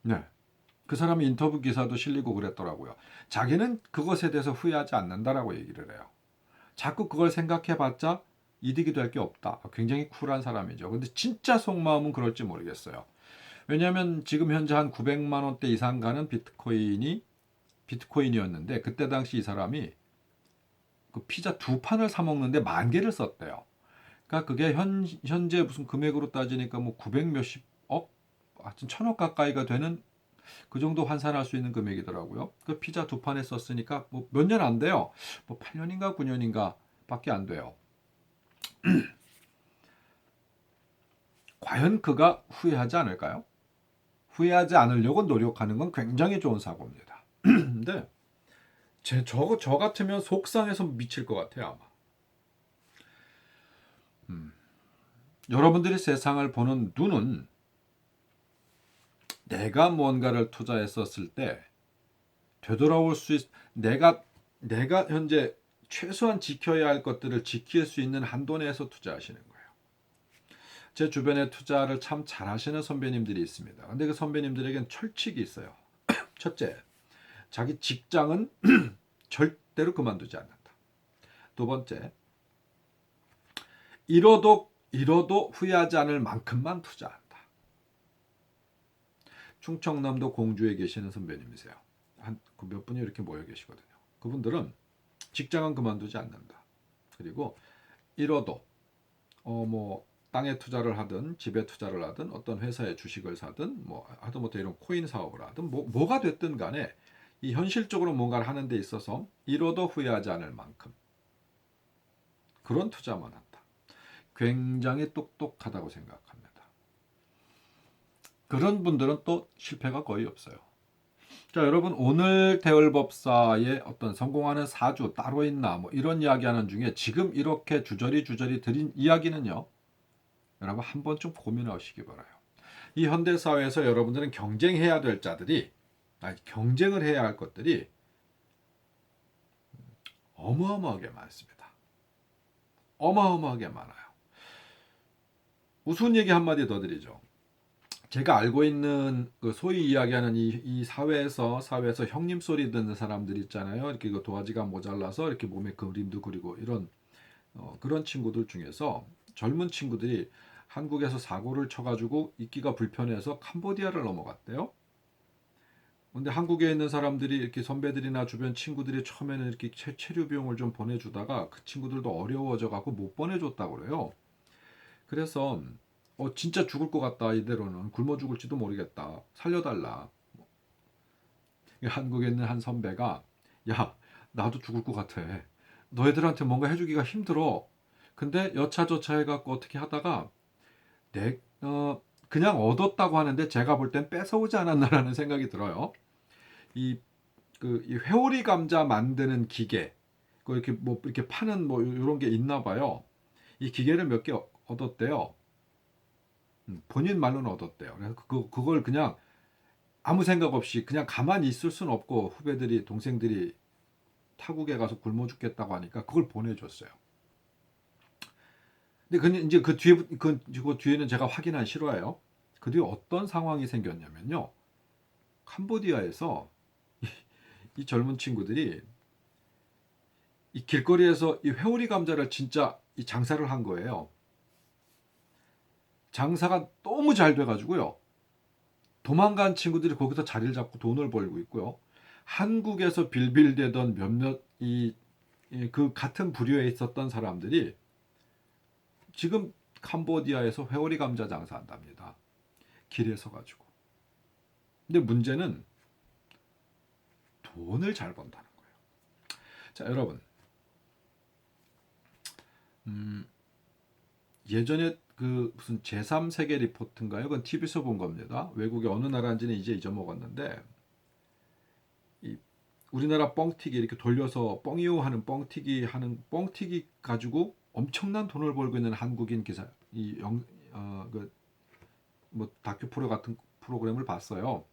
네. 그 사람이 인터뷰 기사도 실리고 그랬더라고요. 자기는 그것에 대해서 후회하지 않는다라고 얘기를 해요. 자꾸 그걸 생각해봤자 이득이 될 게 없다. 굉장히 쿨한 사람이죠. 근데 진짜 속마음은 그럴지 모르겠어요. 왜냐하면 지금 현재 한 900만 원대 이상 가는 비트코인이었는데 그때 당시 이 사람이 그 피자 2판을 사 먹는데 10,000개를 썼대요. 그러니까 그게 현재 무슨 금액으로 따지니까 뭐 900 몇십억, 하여튼 1,000억 가까이가 되는 그 정도 환산할 수 있는 금액이더라고요. 그 피자 2판에 썼으니까 뭐 몇 년 안 돼요. 뭐 8년인가 9년인가 밖에 안 돼요. 과연 그가 후회하지 않을까요? 후회하지 않으려고 노력하는 건 굉장히 좋은 사고입니다. 근데 저 같으면 속상해서 미칠 것 같아요, 아마. 여러분들이 세상을 보는 눈은 내가 뭔가를 투자했었을 때 되돌아올 수 내가 현재 최소한 지켜야 할 것들을 지킬 수 있는 한도 내에서 투자하시는 거예요. 제 주변에 투자를 참 잘하시는 선배님들이 있습니다. 근데 그 선배님들에겐 철칙이 있어요. 첫째, 자기 직장은 절대로 그만두지 않는다. 두 번째, 잃어도 후회하지 않을 만큼만 투자한다. 충청남도 공주에 계시는 선배님이세요. 한 몇 분이 이렇게 모여 계시거든요. 그분들은 직장은 그만두지 않는다. 그리고 잃어도 뭐 땅에 투자를 하든 집에 투자를 하든 어떤 회사에 주식을 사든 뭐 하다못해 이런 코인 사업을 하든 뭐가 됐든 간에 이 현실적으로 뭔가를 하는 데 있어서 잃어도 후회하지 않을 만큼 그런 투자만 한다. 굉장히 똑똑하다고 생각합니다. 그런 분들은 또 실패가 거의 없어요. 자, 여러분 오늘 대을법사의 어떤 성공하는 사주 따로 있나 뭐 이런 이야기하는 중에 지금 이렇게 주저리 드린 이야기는요. 여러분 한 번쯤 고민하시기 바라요. 이 현대 사회에서 여러분들은 경쟁해야 될 자들이 경쟁을 해야 할 것들이 어마어마하게 많습니다. 어마어마하게 많아요. 우스운 얘기 한마디 더 드리죠. 제가 알고 있는 그 소위 이야기하는 이 사회에서 형님 소리 듣는 사람들 있잖아요. 이렇게 그 도화지가 모자라서 이렇게 몸에 그림도 그리고 이런 그런 친구들 중에서 젊은 친구들이 한국에서 사고를 쳐가지고 있기가 불편해서 캄보디아를 넘어갔대요. 근데 한국에 있는 사람들이 이렇게 선배들이나 주변 친구들이 처음에는 이렇게 체류 비용을 좀 보내주다가 그 친구들도 어려워져 갖고 못 보내줬다고 그래요. 그래서 진짜 죽을 것 같다 이대로는 굶어 죽을지도 모르겠다 살려달라. 한국에 있는 한 선배가 야 나도 죽을 것 같아. 너희들한테 뭔가 해주기가 힘들어. 근데 여차저차 해갖고 어떻게 하다가 그냥 얻었다고 하는데 제가 볼 땐 뺏어오지 않았나라는 생각이 들어요. 이 회오리 감자 만드는 기계, 이렇게 뭐 이렇게 파는 뭐 이런 게 있나 봐요. 이 기계를 몇 개 얻었대요. 본인 말로는 얻었대요. 그래서 그걸 그냥 아무 생각 없이 그냥 가만히 있을 수는 없고 후배들이 동생들이 타국에 가서 굶어 죽겠다고 하니까 그걸 보내줬어요. 근데 이제 그 뒤에는 제가 확인한 실화예요. 그 뒤에 어떤 상황이 생겼냐면요. 캄보디아에서 이 젊은 친구들이 이 길거리에서 이 회오리 감자를 진짜 이 장사를 한 거예요. 장사가 너무 잘 돼가지고요. 도망간 친구들이 거기서 자리를 잡고 돈을 벌고 있고요. 한국에서 빌빌대던 몇몇 그 같은 부류에 있었던 사람들이 지금 캄보디아에서 회오리 감자 장사한답니다. 길에 서가지고. 근데 문제는 돈을 잘 번다는 거예요. 자, 여러분. 예전에 그 무슨 제3세계 리포트인가요? 그건 TV에서 본 겁니다. 외국의 어느 나라인지는 이제 잊어먹었는데 우리나라 뻥튀기 이렇게 돌려서 뻥이요 하는 뻥튀기 가지고 엄청난 돈을 벌고 있는 한국인 기사 뭐 다큐 프로 같은 프로그램을 봤어요.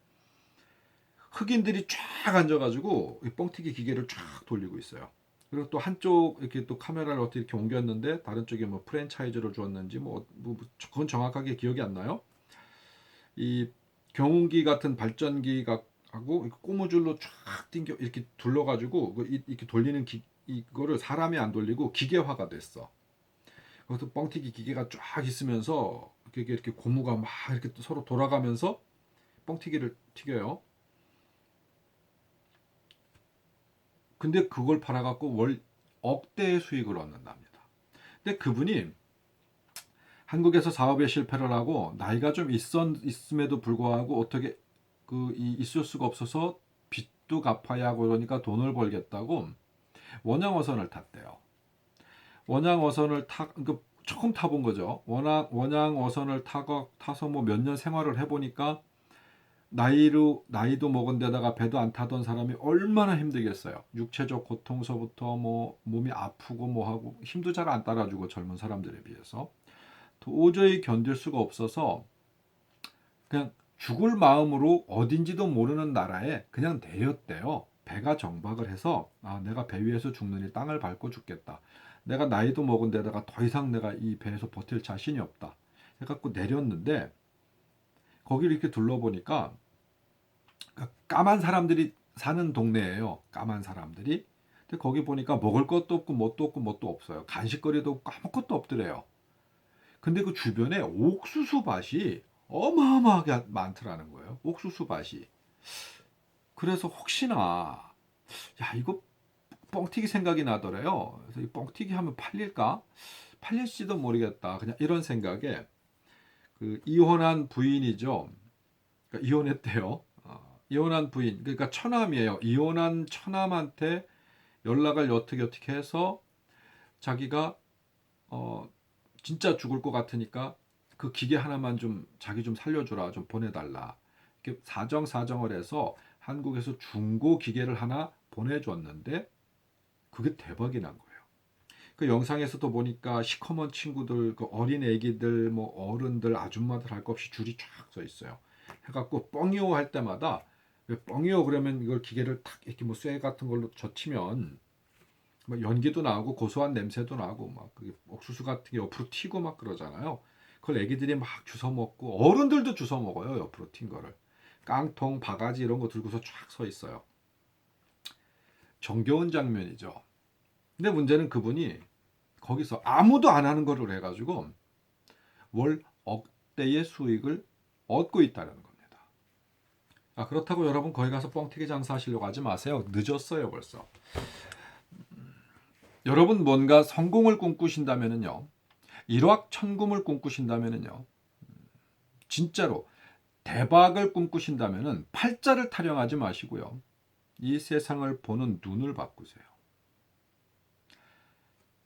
흑인들이 쫙 앉아가지고 이 뻥튀기 기계를 쫙 돌리고 있어요. 그리고 또 한쪽 이렇게 또 카메라를 어떻게 이렇게 옮겼는데 다른 쪽에 뭐 프랜차이즈를 주었는지 그건 정확하게 기억이 안 나요. 이 경운기 같은 발전기가 하고 고무줄로 쫙 당겨 이렇게 둘러가지고 이렇게 돌리는 이거를 사람이 안 돌리고 기계화가 됐어. 그것도 뻥튀기 기계가 쫙 있으면서 이렇게 고무가 막 이렇게 서로 돌아가면서 뻥튀기를 튀겨요. 근데 그걸 팔아갖고 월 억대의 수익을 얻는답니다. 근데 그분이 한국에서 사업에 실패를 하고 나이가 좀 있음에도 불구하고 어떻게 있을 수가 없어서 빚도 갚아야 하고 그러니까 돈을 벌겠다고 원양어선을 탔대요. 원양어선을 처음 타본 거죠. 원양어선을 타서 뭐 몇 년 생활을 해보니까 나이도 먹은 데다가 배도 안 타던 사람이 얼마나 힘들겠어요. 육체적 고통서부터 뭐 몸이 아프고 뭐하고 힘도 잘 안 따라주고 젊은 사람들에 비해서 도저히 견딜 수가 없어서 그냥 죽을 마음으로 어딘지도 모르는 나라에 그냥 내렸대요. 배가 정박을 해서 내가 배 위에서 죽느니 땅을 밟고 죽겠다. 내가 나이도 먹은 데다가 더 이상 내가 이 배에서 버틸 자신이 없다. 해갖고 내렸는데 거기를 이렇게 둘러보니까 까만 사람들이 사는 동네예요. 까만 사람들이. 근데 거기 보니까 먹을 것도 없고 뭣도 없어요. 간식거리도 없고 아무것도 없더래요. 근데 그 주변에 옥수수 밭이 어마어마하게 많더라는 거예요. 옥수수 밭이. 그래서 혹시나 이거 뻥튀기 생각이 나더래요. 그래서 이 뻥튀기 하면 팔릴까? 팔릴지도 모르겠다. 그냥 이런 생각에 그 이혼한 부인이죠. 그러니까 이혼했대요. 이혼한 부인, 그러니까 처남이에요. 이혼한 처남한테 연락을 어떻게 해서 자기가 진짜 죽을 것 같으니까 그 기계 하나만 좀 자기 좀 살려주라, 좀 보내달라. 이렇게 사정을 해서 한국에서 중고 기계를 하나 보내줬는데 그게 대박이 난 거예요. 그 영상에서도 보니까 시커먼 친구들, 그 어린 애기들, 뭐 어른들, 아줌마들 할 것 없이 줄이 쫙 서 있어요. 해갖고 뻥이오 할 때마다 왜 뻥이오 그러면 이걸 기계를 탁 이렇게 뭐 쇠 같은 걸로 젖히면 뭐 연기도 나고 고소한 냄새도 나고 막 그 옥수수 같은 게 옆으로 튀고 막 그러잖아요. 그걸 애기들이 막 주워 먹고 어른들도 주워 먹어요. 옆으로 튄 거를. 깡통, 바가지 이런 거 들고서 쫙 서 있어요. 정겨운 장면이죠. 근데 문제는 그분이 거기서 아무도 안 하는 거를 해가지고 월 억대의 수익을 얻고 있다는 겁니다. 그렇다고 여러분 거기 가서 뻥튀기 장사하시려고 하지 마세요. 늦었어요 벌써. 여러분 뭔가 성공을 꿈꾸신다면은요, 일확천금을 꿈꾸신다면은요, 진짜로 대박을 꿈꾸신다면은 팔자를 타령하지 마시고요, 이 세상을 보는 눈을 바꾸세요.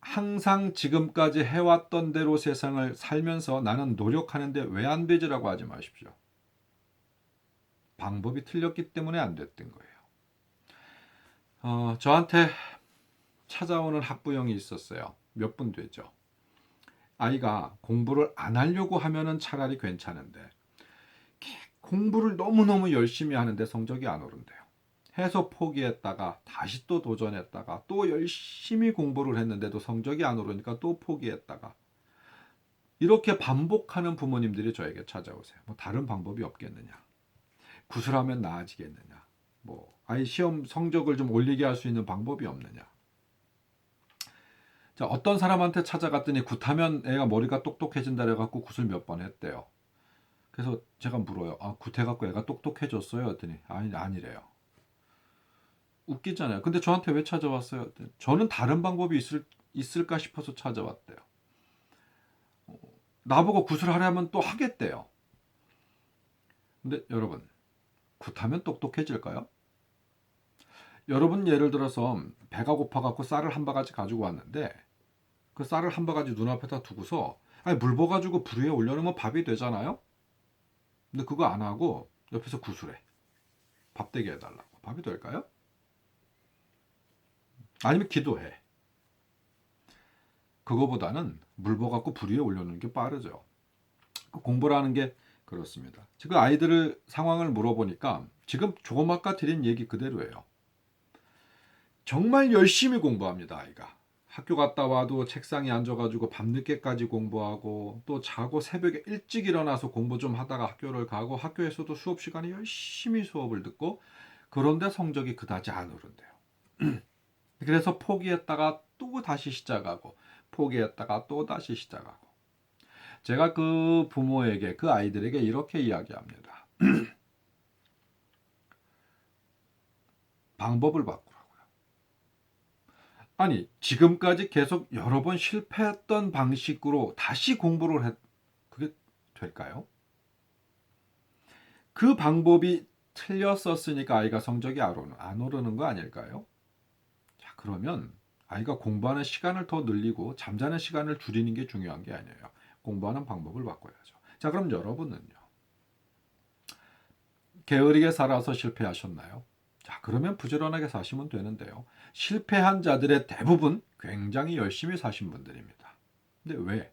항상 지금까지 해왔던 대로 세상을 살면서 나는 노력하는데 왜 안 되지라고 하지 마십시오. 방법이 틀렸기 때문에 안 됐던 거예요. 저한테 찾아오는 학부형이 있었어요. 몇 분 되죠. 아이가 공부를 안 하려고 하면은 차라리 괜찮은데 공부를 너무너무 열심히 하는데 성적이 안 오른대요. 해서 포기했다가 다시 또 도전했다가 또 열심히 공부를 했는데도 성적이 안 오르니까 또 포기했다가 이렇게 반복하는 부모님들이 저에게 찾아오세요. 뭐 다른 방법이 없겠느냐? 구술하면 나아지겠느냐? 뭐 아이 시험 성적을 좀 올리게 할 수 있는 방법이 없느냐? 자, 어떤 사람한테 찾아갔더니 굿하면 애가 머리가 똑똑해진다 그래갖고 굿을 몇 번 했대요. 그래서 제가 물어요. 굿해갖고 애가 똑똑해졌어요? 했더니 아니래요. 웃기잖아요. 근데 저한테 왜 찾아왔어요? 했더니 저는 다른 방법이 있을까 싶어서 찾아왔대요. 나보고 굿을 하려면 또 하겠대요. 근데 여러분, 굿하면 똑똑해질까요? 여러분 예를 들어서 배가 고파갖고 쌀을 한 바가지 가지고 왔는데 그 쌀을 한 바가지 눈앞에다 두고서 물 부어가지고 불 위에 올려놓으면 밥이 되잖아요. 근데 그거 안 하고 옆에서 구슬해. 밥 되게 해달라고. 밥이 될까요? 아니면 기도해. 그거보다는 물 부어갖고 불 위에 올려놓는 게 빠르죠. 공부라는 게 그렇습니다. 지금 아이들을 상황을 물어보니까 지금 조금 아까 드린 얘기 그대로예요. 정말 열심히 공부합니다. 아이가. 학교 갔다 와도 책상에 앉아가지고 밤늦게까지 공부하고 또 자고 새벽에 일찍 일어나서 공부 좀 하다가 학교를 가고 학교에서도 수업 시간에 열심히 수업을 듣고 그런데 성적이 그다지 안 오른대요. 그래서 포기했다가 또 다시 시작하고 포기했다가 또 다시 시작하고 제가 그 부모에게 그 아이들에게 이렇게 이야기합니다. 방법을 바꾸라고요. 아니 지금까지 계속 여러 번 실패했던 방식으로 다시 공부를 그게 될까요? 그 방법이 틀렸었으니까 아이가 성적이 안 오르는 거 아닐까요? 자, 그러면 아이가 공부하는 시간을 더 늘리고 잠자는 시간을 줄이는 게 중요한 게 아니에요. 공부하는 방법을 바꿔야죠. 자, 그럼 여러분은요. 게으르게 살아서 실패하셨나요? 자, 그러면 부지런하게 사시면 되는데요. 실패한 자들의 대부분 굉장히 열심히 사신 분들입니다. 근데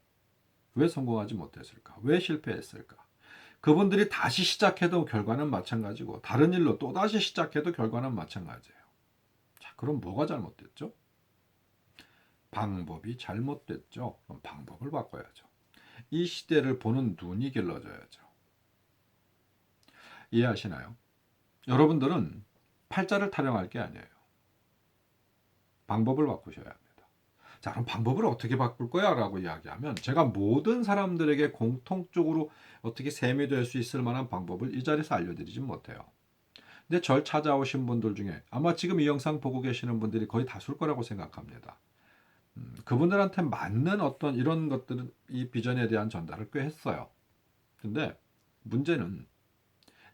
왜 성공하지 못했을까? 왜 실패했을까? 그분들이 다시 시작해도 결과는 마찬가지고 다른 일로 또다시 시작해도 결과는 마찬가지예요. 자, 그럼 뭐가 잘못됐죠? 방법이 잘못됐죠. 그럼 방법을 바꿔야죠. 이 시대를 보는 눈이 길러져야죠. 이해하시나요? 여러분들은 팔자를 타령할 게 아니에요. 방법을 바꾸셔야 합니다. 자, 그럼 방법을 어떻게 바꿀 거야? 라고 이야기하면 제가 모든 사람들에게 공통적으로 어떻게 세미될 수 있을 만한 방법을 이 자리에서 알려드리진 못해요. 근데 절 찾아오신 분들 중에 아마 지금 이 영상 보고 계시는 분들이 거의 다수일 거라고 생각합니다. 그분들한테 맞는 어떤 이런 것들은 이 비전에 대한 전달을 꽤 했어요. 근데 문제는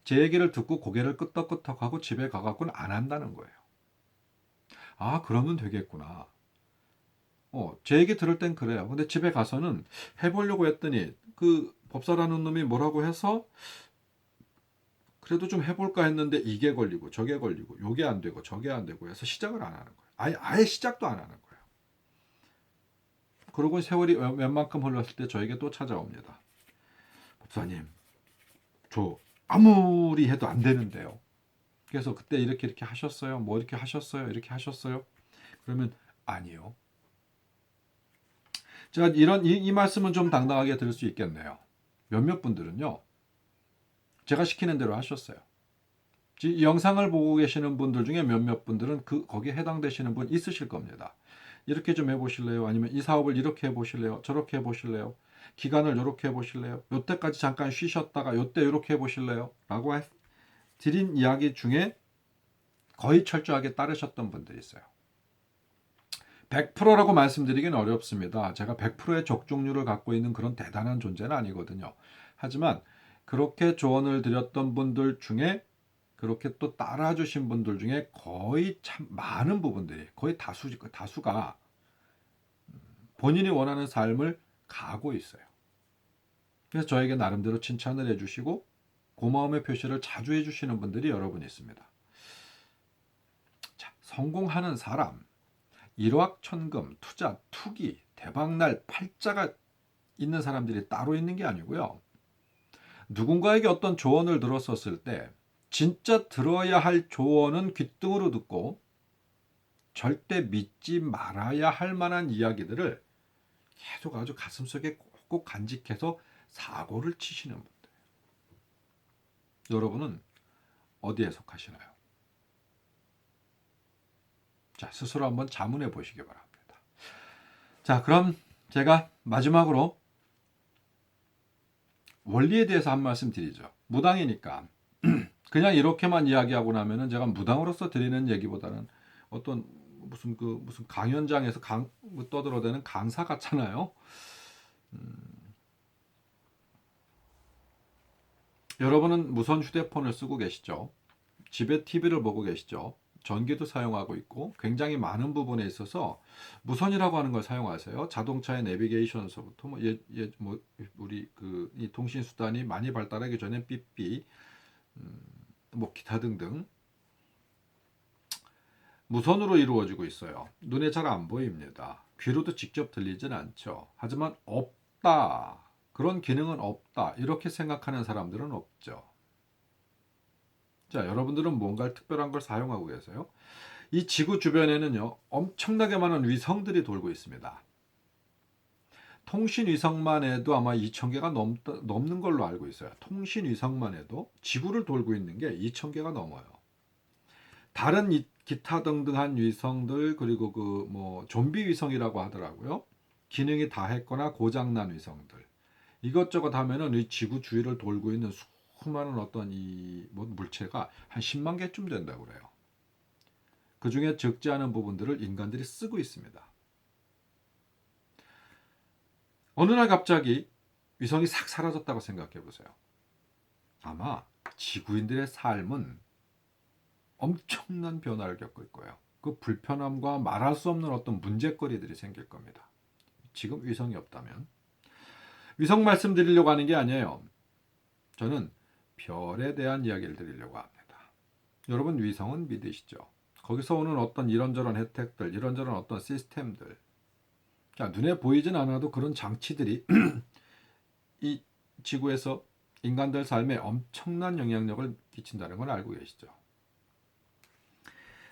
제 얘기를 듣고 고개를 끄덕끄덕하고 집에 가갖고는 안 한다는 거예요. 아, 그러면 되겠구나. 제 얘기 들을 땐 그래요. 근데 집에 가서는 해보려고 했더니 그 법사라는 놈이 뭐라고 해서 그래도 좀 해볼까 했는데 이게 걸리고 저게 걸리고 요게 안 되고 저게 안 되고 해서 시작을 안 하는 거예요. 아예 시작도 안 하는 거예요. 그러고 세월이 웬만큼 흘렀을 때 저에게 또 찾아옵니다. 법사님, 저 아무리 해도 안 되는데요. 그래서 그때 이렇게 하셨어요? 뭐 이렇게 하셨어요? 이렇게 하셨어요? 그러면 아니요. 제가 이 말씀은 좀 당당하게 드릴 수 있겠네요. 몇몇 분들은요, 제가 시키는 대로 하셨어요. 이 영상을 보고 계시는 분들 중에 몇몇 분들은 거기에 해당되시는 분 있으실 겁니다. 이렇게 좀 해보실래요? 아니면 이 사업을 이렇게 해보실래요? 저렇게 해보실래요? 기간을 이렇게 해보실래요? 요때까지 잠깐 쉬셨다가 요때 이렇게 해보실래요? 라고 드린 이야기 중에 거의 철저하게 따르셨던 분들이 있어요. 100%라고 말씀드리기는 어렵습니다. 제가 100%의 적중률을 갖고 있는 그런 대단한 존재는 아니거든요. 하지만 그렇게 조언을 드렸던 분들 중에 그렇게 또 따라주신 분들 중에 거의 참 많은 부분들이 거의 다수가 본인이 원하는 삶을 가고 있어요. 그래서 저에게 나름대로 칭찬을 해주시고 고마움의 표시를 자주 해주시는 분들이 여러분 있습니다. 자, 성공하는 사람, 일확천금, 투자, 투기, 대박날 팔자가 있는 사람들이 따로 있는 게 아니고요. 누군가에게 어떤 조언을 들었었을 때 진짜 들어야 할 조언은 귓등으로 듣고 절대 믿지 말아야 할 만한 이야기들을 계속 아주 가슴속에 꼭 간직해서 사고를 치시는 분들. 여러분은 어디에 속하시나요? 자, 스스로 한번 자문해 보시기 바랍니다. 자, 그럼 제가 마지막으로 원리에 대해서 한 말씀 드리죠. 무당이니까 그냥 이렇게만 이야기하고 나면은 제가 무당으로서 드리는 얘기보다는 어떤 무슨 강연장에서 떠들어대는 강사 같잖아요. 여러분은 무선 휴대폰을 쓰고 계시죠? 집에 TV를 보고 계시죠? 전기도 사용하고 있고 굉장히 많은 부분에 있어서 무선이라고 하는 걸 사용하세요. 자동차의 내비게이션서부터 우리 이 통신 수단이 많이 발달하기 전에 삐삐 기타 등등 무선으로 이루어지고 있어요. 눈에 잘 안 보입니다. 귀로도 직접 들리진 않죠. 하지만 없다. 그런 기능은 없다. 이렇게 생각하는 사람들은 없죠. 자, 여러분들은 뭔가 특별한 걸 사용하고 계세요? 이 지구 주변에는요, 엄청나게 많은 위성들이 돌고 있습니다. 통신 위성만 해도 아마 2,000개가 넘는 걸로 알고 있어요. 통신 위성만 해도 지구를 돌고 있는 게 2,000개가 넘어요. 다른 기타 등등한 위성들 그리고 좀비 위성이라고 하더라고요. 기능이 다 했거나 고장난 위성들. 이것저것 하면은 이 지구 주위를 돌고 있는 수많은 어떤 물체가 한 10만 개쯤 된다고 그래요. 그 중에 적지 않은 부분들을 인간들이 쓰고 있습니다. 어느 날 갑자기 위성이 싹 사라졌다고 생각해 보세요. 아마 지구인들의 삶은 엄청난 변화를 겪을 거예요. 그 불편함과 말할 수 없는 어떤 문제거리들이 생길 겁니다. 지금 위성이 없다면. 위성 말씀드리려고 하는 게 아니에요. 저는 별에 대한 이야기를 드리려고 합니다. 여러분 위성은 믿으시죠? 거기서 오는 어떤 이런저런 혜택들, 이런저런 어떤 시스템들, 자, 눈에 보이진 않아도 그런 장치들이 이 지구에서 인간들 삶에 엄청난 영향력을 끼친다는 걸 알고 계시죠?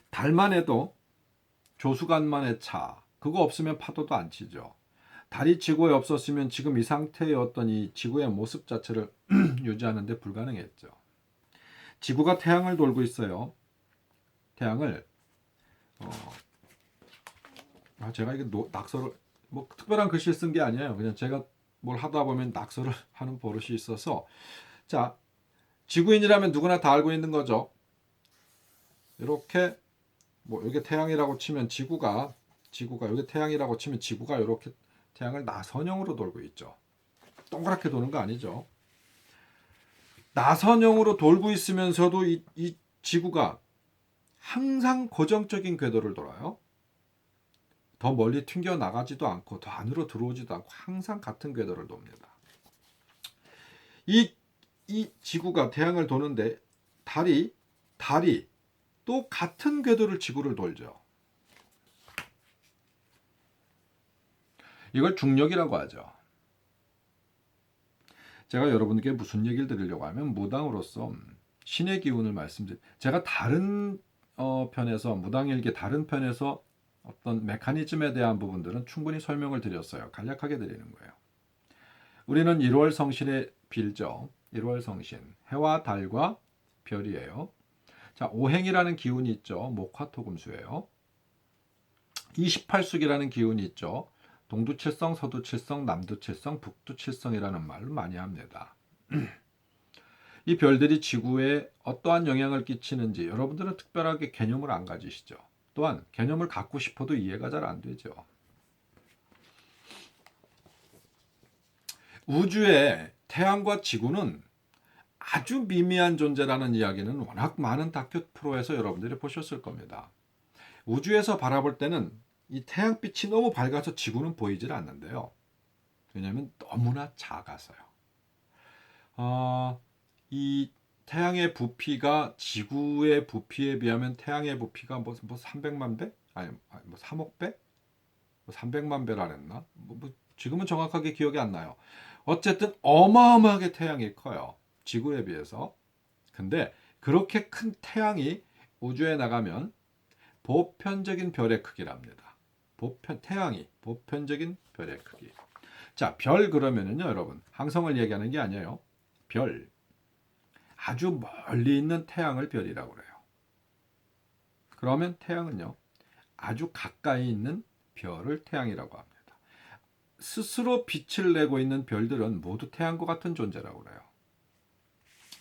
달만 해도 조수간만의 차, 그거 없으면 파도도 안 치죠. 달이 지구에 없었으면 지금 이 상태의 어떤 이 지구의 모습 자체를 유지하는 데 불가능했죠. 지구가 태양을 돌고 있어요. 태양을 제가 이게 낙서를 뭐 특별한 글씨 쓴 게 아니에요. 그냥 제가 뭘 하다 보면 낙서를 하는 버릇이 있어서, 자, 지구인이라면 누구나 다 알고 있는 거죠. 이렇게 뭐 이게 태양이라고 치면 지구가 이게 태양이라고 치면 지구가 이렇게 태양을 나선형으로 돌고 있죠. 동그랗게 도는 거 아니죠. 나선형으로 돌고 있으면서도 이 지구가 항상 고정적인 궤도를 돌아요. 더 멀리 튕겨 나가지도 않고 더 안으로 들어오지도 않고 항상 같은 궤도를 돕니다. 이 지구가 태양을 도는데 달이 또 같은 궤도를 지구를 돌죠. 이걸 중력이라고 하죠. 제가 여러분께 무슨 얘기를 드리려고 하면 무당으로서 신의 기운을 제가 다른 편에서 무당일기 다른 편에서 어떤 메커니즘에 대한 부분들은 충분히 설명을 드렸어요. 간략하게 드리는 거예요. 우리는 1월 성신에 빌죠. 1월 성신, 해와 달과 별이에요. 자, 오행이라는 기운이 있죠. 목화토금수예요. 28숙이라는 기운이 있죠. 동두칠성, 서두칠성, 남두칠성, 북두칠성이라는 말을 많이 합니다. 이 별들이 지구에 어떠한 영향을 끼치는지 여러분들은 특별하게 개념을 안 가지시죠. 또한 개념을 갖고 싶어도 이해가 잘 안 되죠. 우주의 태양과 지구는 아주 미미한 존재라는 이야기는 워낙 많은 다큐 프로에서 여러분들이 보셨을 겁니다. 우주에서 바라볼 때는 이 태양빛이 너무 밝아서 지구는 보이질 않는데요. 왜냐하면 너무나 작아서요. 이 태양의 부피가 지구의 부피에 비하면 태양의 부피가 뭐 300만 배? 아니 뭐 3억 배? 뭐 300만 배라 그랬나? 지금은 정확하게 기억이 안 나요. 어쨌든 어마어마하게 태양이 커요. 지구에 비해서. 근데 그렇게 큰 태양이 우주에 나가면 보편적인 별의 크기랍니다. 태양이 보편적인 별의 크기. 자, 별 그러면은요, 여러분, 항성을 얘기하는 게 아니에요. 별. 아주 멀리 있는 태양을 별이라고 그래요. 그러면 태양은요, 아주 가까이 있는 별을 태양이라고 합니다. 스스로 빛을 내고 있는 별들은 모두 태양과 같은 존재라고 그래요.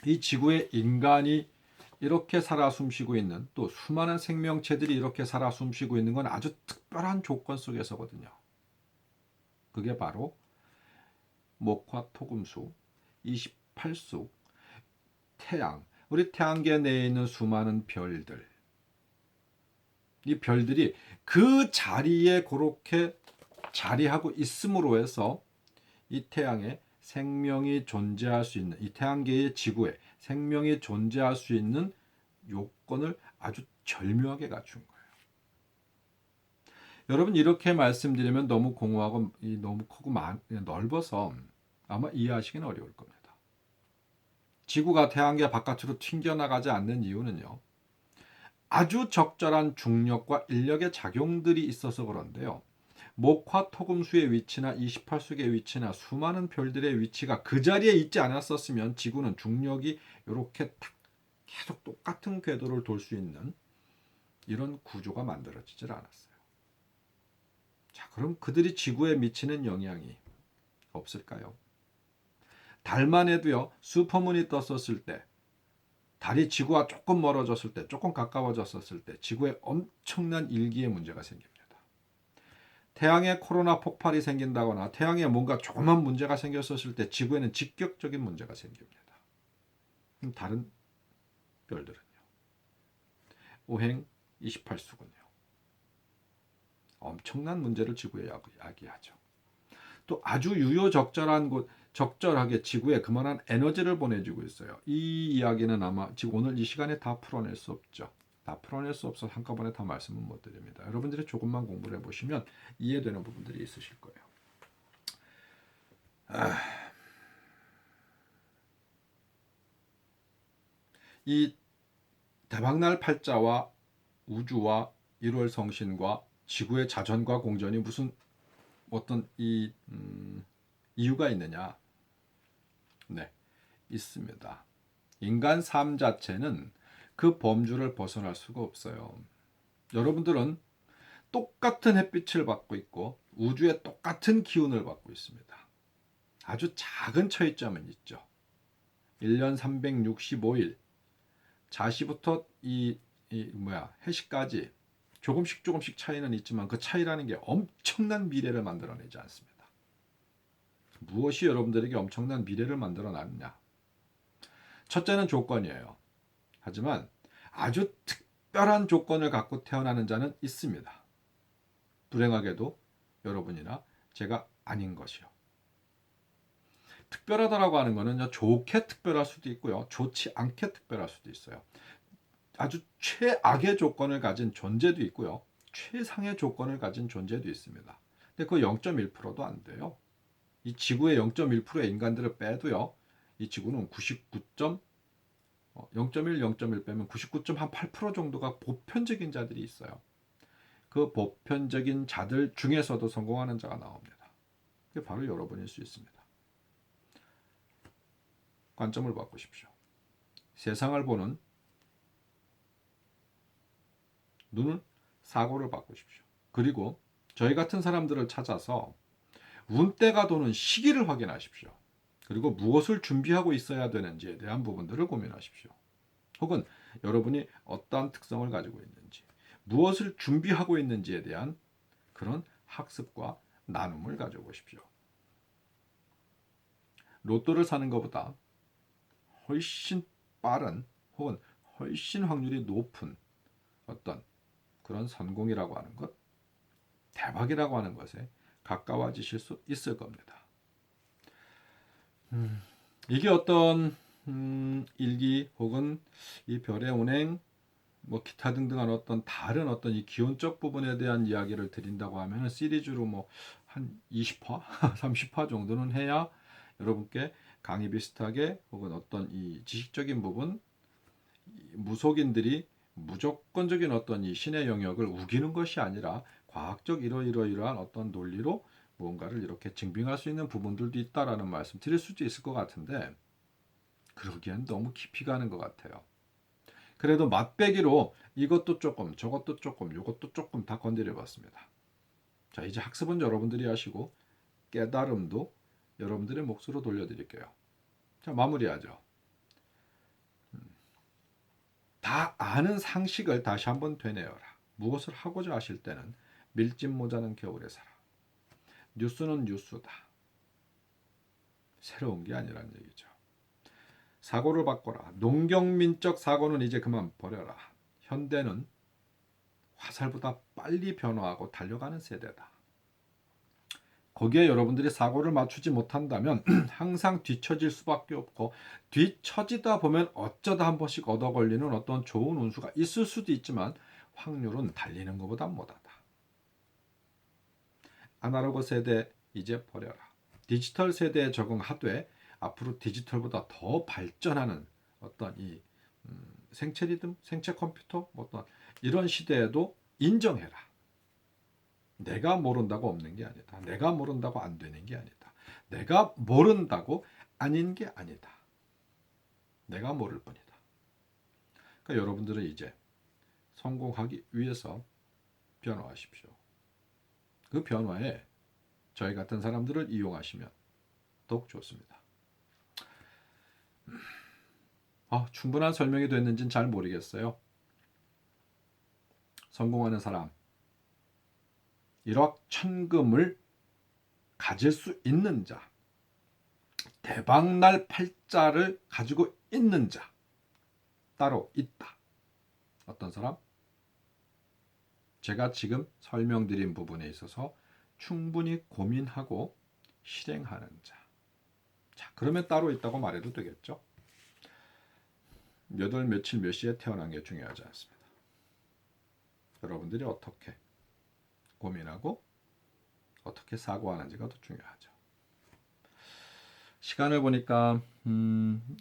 이 지구에 인간이 이렇게 살아 숨쉬고 있는, 또 수많은 생명체들이 이렇게 살아 숨쉬고 있는 건 아주 특별한 조건 속에서거든요. 그게 바로 목화토금수 28宿태양, 우리 태양계 내에 있는 수많은 별들, 이 별들이 그 자리에 그렇게 자리하고 있음으로 해서 이 태양에 생명이 존재할 수 있는, 이 태양계의 지구에 생명이 존재할 수 있는 요건을 아주 절묘하게 갖춘 거예요. 여러분, 이렇게 말씀드리면 너무 공허하고 너무 크고 넓어서 아마 이해하시기는 어려울 겁니다. 지구가 태양계 바깥으로 튕겨나가지 않는 이유는요, 아주 적절한 중력과 인력의 작용들이 있어서 그런데요. 목화토금수의 위치나 28숙의 위치나 수많은 별들의 위치가 그 자리에 있지 않았었으면 지구는 중력이 이렇게 계속 똑같은 궤도를 돌 수 있는 이런 구조가 만들어지질 않았어요. 자, 그럼 그들이 지구에 미치는 영향이 없을까요? 달만 해도요, 슈퍼문이 떴었을 때, 달이 지구와 조금 멀어졌을 때, 조금 가까워졌었을 때 지구에 엄청난 일기의 문제가 생깁니다. 태양에 코로나 폭발이 생긴다거나 태양에 뭔가 조그만 문제가 생겼었을 때 지구에는 직격적인 문제가 생깁니다. 다른 별들은요. 오행 28숙은요. 엄청난 문제를 지구에 야기하죠. 또 아주 유효적절한 곳, 적절하게 지구에 그만한 에너지를 보내주고 있어요. 이 이야기는 아마 지금 오늘 이 시간에 다 풀어낼 수 없죠. 다 풀어낼 수 없어서 한꺼번에 다 말씀은 못 드립니다. 여러분들이 조금만 공부를 해보시면 이해되는 부분들이 있으실 거예요. 이 대박날 팔자와 우주와 1월 성신과 지구의 자전과 공전이 무슨 어떤 이유가 있느냐? 네, 있습니다. 인간 삶 자체는 그 범주를 벗어날 수가 없어요. 여러분들은 똑같은 햇빛을 받고 있고 우주의 똑같은 기운을 받고 있습니다. 아주 작은 차이점은 있죠. 1년 365일 자시부터 해시까지 조금씩 차이는 있지만 그 차이라는 게 엄청난 미래를 만들어내지 않습니다. 무엇이 여러분들에게 엄청난 미래를 만들어놨느냐? 첫째는 조건이에요. 하지만 아주 특별한 조건을 갖고 태어나는 자는 있습니다. 불행하게도 여러분이나 제가 아닌 것이요. 특별하다라고 하는 것은 좋게 특별할 수도 있고요. 좋지 않게 특별할 수도 있어요. 아주 최악의 조건을 가진 존재도 있고요. 최상의 조건을 가진 존재도 있습니다. 근데 그 0.1%도 안 돼요. 이 지구의 0.1%의 인간들을 빼도요. 이 지구는 0.1, 0.1 빼면 99.8% 정도가 보편적인 자들이 있어요. 그 보편적인 자들 중에서도 성공하는 자가 나옵니다. 그게 바로 여러분일 수 있습니다. 관점을 바꾸십시오. 세상을 보는 눈을 사고를 바꾸십시오. 그리고 저희 같은 사람들을 찾아서 운때가 도는 시기를 확인하십시오. 그리고 무엇을 준비하고 있어야 되는지에 대한 부분들을 고민하십시오. 혹은 여러분이 어떠한 특성을 가지고 있는지, 무엇을 준비하고 있는지에 대한 그런 학습과 나눔을 가져보십시오. 로또를 사는 것보다 훨씬 빠른 혹은 훨씬 확률이 높은 어떤 그런 성공이라고 하는 것, 대박이라고 하는 것에 가까워지실 수 있을 겁니다. 이게 어떤 일기 혹은 이 별의 운행, 뭐 기타 등등한 어떤 다른 어떤 이 기원적 부분에 대한 이야기를 드린다고 하면 시리즈로 뭐 한 20화, 30화 정도는 해야 여러분께 강의 비슷하게 혹은 어떤 이 지식적인 부분, 무속인들이 무조건적인 어떤 이 신의 영역을 우기는 것이 아니라 과학적 이러이러이러한 어떤 논리로 무언가를 이렇게 증빙할 수 있는 부분들도 있다라는 말씀 드릴 수도 있을 것 같은데 그러기엔 너무 깊이 가는 것 같아요. 그래도 맛배기로 이것도 조금 저것도 조금 이것도 조금 다 건드려 봤습니다. 자, 이제 학습은 여러분들이 하시고 깨달음도 여러분들의 몫으로 돌려드릴게요. 자, 마무리하죠. 다 아는 상식을 다시 한번 되뇌어라. 무엇을 하고자 하실 때는 밀짚 모자는 겨울에 살아. 뉴스는 뉴스다. 새로운 게 아니란 얘기죠. 사고를 바꿔라. 농경민적 사고는 이제 그만 버려라. 현대는 화살보다 빨리 변화하고 달려가는 세대다. 거기에 여러분들이 사고를 맞추지 못한다면 항상 뒤처질 수밖에 없고 뒤처지다 보면 어쩌다 한 번씩 얻어 걸리는 어떤 좋은 운수가 있을 수도 있지만 확률은 달리는 것보다 못하다. 아날로그 세대 이제 버려라. 디지털 세대에 적응하되 앞으로 디지털보다 더 발전하는 어떤 이 생체 리듬, 생체 컴퓨터 어떤 이런 시대에도 인정해라. 내가 모른다고 없는 게 아니다. 내가 모른다고 안 되는 게 아니다. 내가 모른다고 아닌 게 아니다. 내가 모를 뿐이다. 그러니까 여러분들은 이제 성공하기 위해서 변화하십시오. 그 변화에 저희 같은 사람들을 이용하시면 더욱 좋습니다. 충분한 설명이 됐는지는 잘 모르겠어요. 성공하는 사람, 일확천금을 가질 수 있는 자, 대박날 팔자를 가지고 있는 자 따로 있다. 어떤 사람? 제가 지금 설명드린 부분에 있어서 충분히 고민하고 실행하는 자. 자, 그러면 따로 있다고 말해도 되겠죠. 몇 월 며칠 몇 시에 태어난 게 중요하지 않습니다. 여러분들이 어떻게 고민하고 어떻게 사고하는지가 더 중요하죠. 시간을 보니까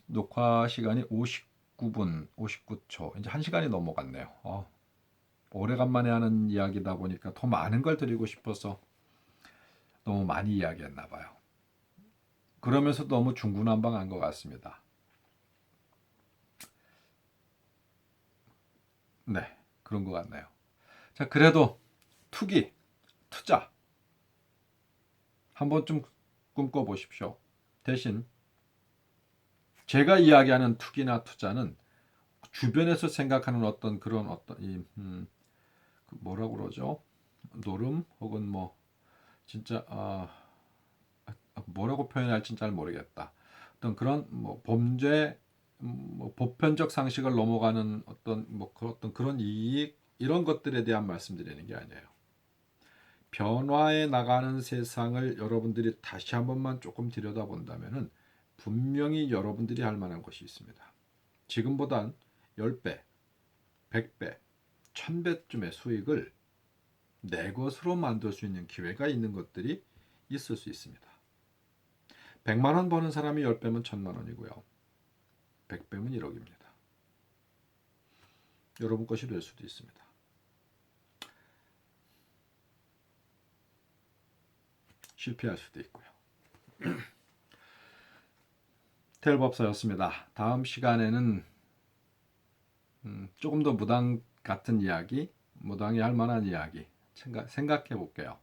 녹화 시간이 59분 59초, 이제 1시간이 넘어갔네요. 오래간만에 하는 이야기다 보니까 더 많은 걸 드리고 싶어서 너무 많이 이야기했나 봐요. 그러면서 너무 중구난방한 것 같습니다. 네, 그런 것 같네요. 자, 그래도 투자 한번 좀 꿈꿔보십시오. 대신 제가 이야기하는 투기나 투자는 주변에서 생각하는 어떤 그런 뭐라고 그러죠? 노름 혹은 뭐 진짜 뭐라고 표현할지 잘 모르겠다. 어떤 그런 뭐 범죄, 뭐 보편적 상식을 넘어가는 어떤 그런 이익, 이런 것들에 대한 말씀드리는 게 아니에요. 변화해 나가는 세상을 여러분들이 다시 한 번만 조금 들여다본다면은 분명히 여러분들이 할 만한 것이 있습니다. 지금보단 10배, 100배, 1000배쯤의 수익을 내 것으로 만들 수 있는 기회가 있는 것들이 있을 수 있습니다. 100만 원 버는 사람이 10배면 1000만 원이고요. 100배면 1억입니다. 여러분 것이 될 수도 있습니다. 실패할 수도 있고요. 텔법사였습니다. 다음 시간에는 조금 더 무당 같은 이야기, 무당이 할 만한 이야기 생각해 볼게요.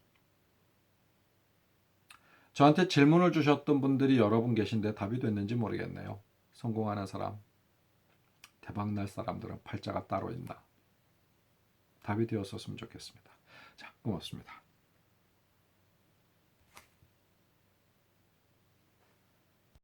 저한테 질문을 주셨던 분들이 여러 분 계신데 답이 됐는지 모르겠네요. 성공하는 사람, 대박날 사람들은 팔자가 따로 있나? 답이 되었었으면 좋겠습니다. 자, 고맙습니다.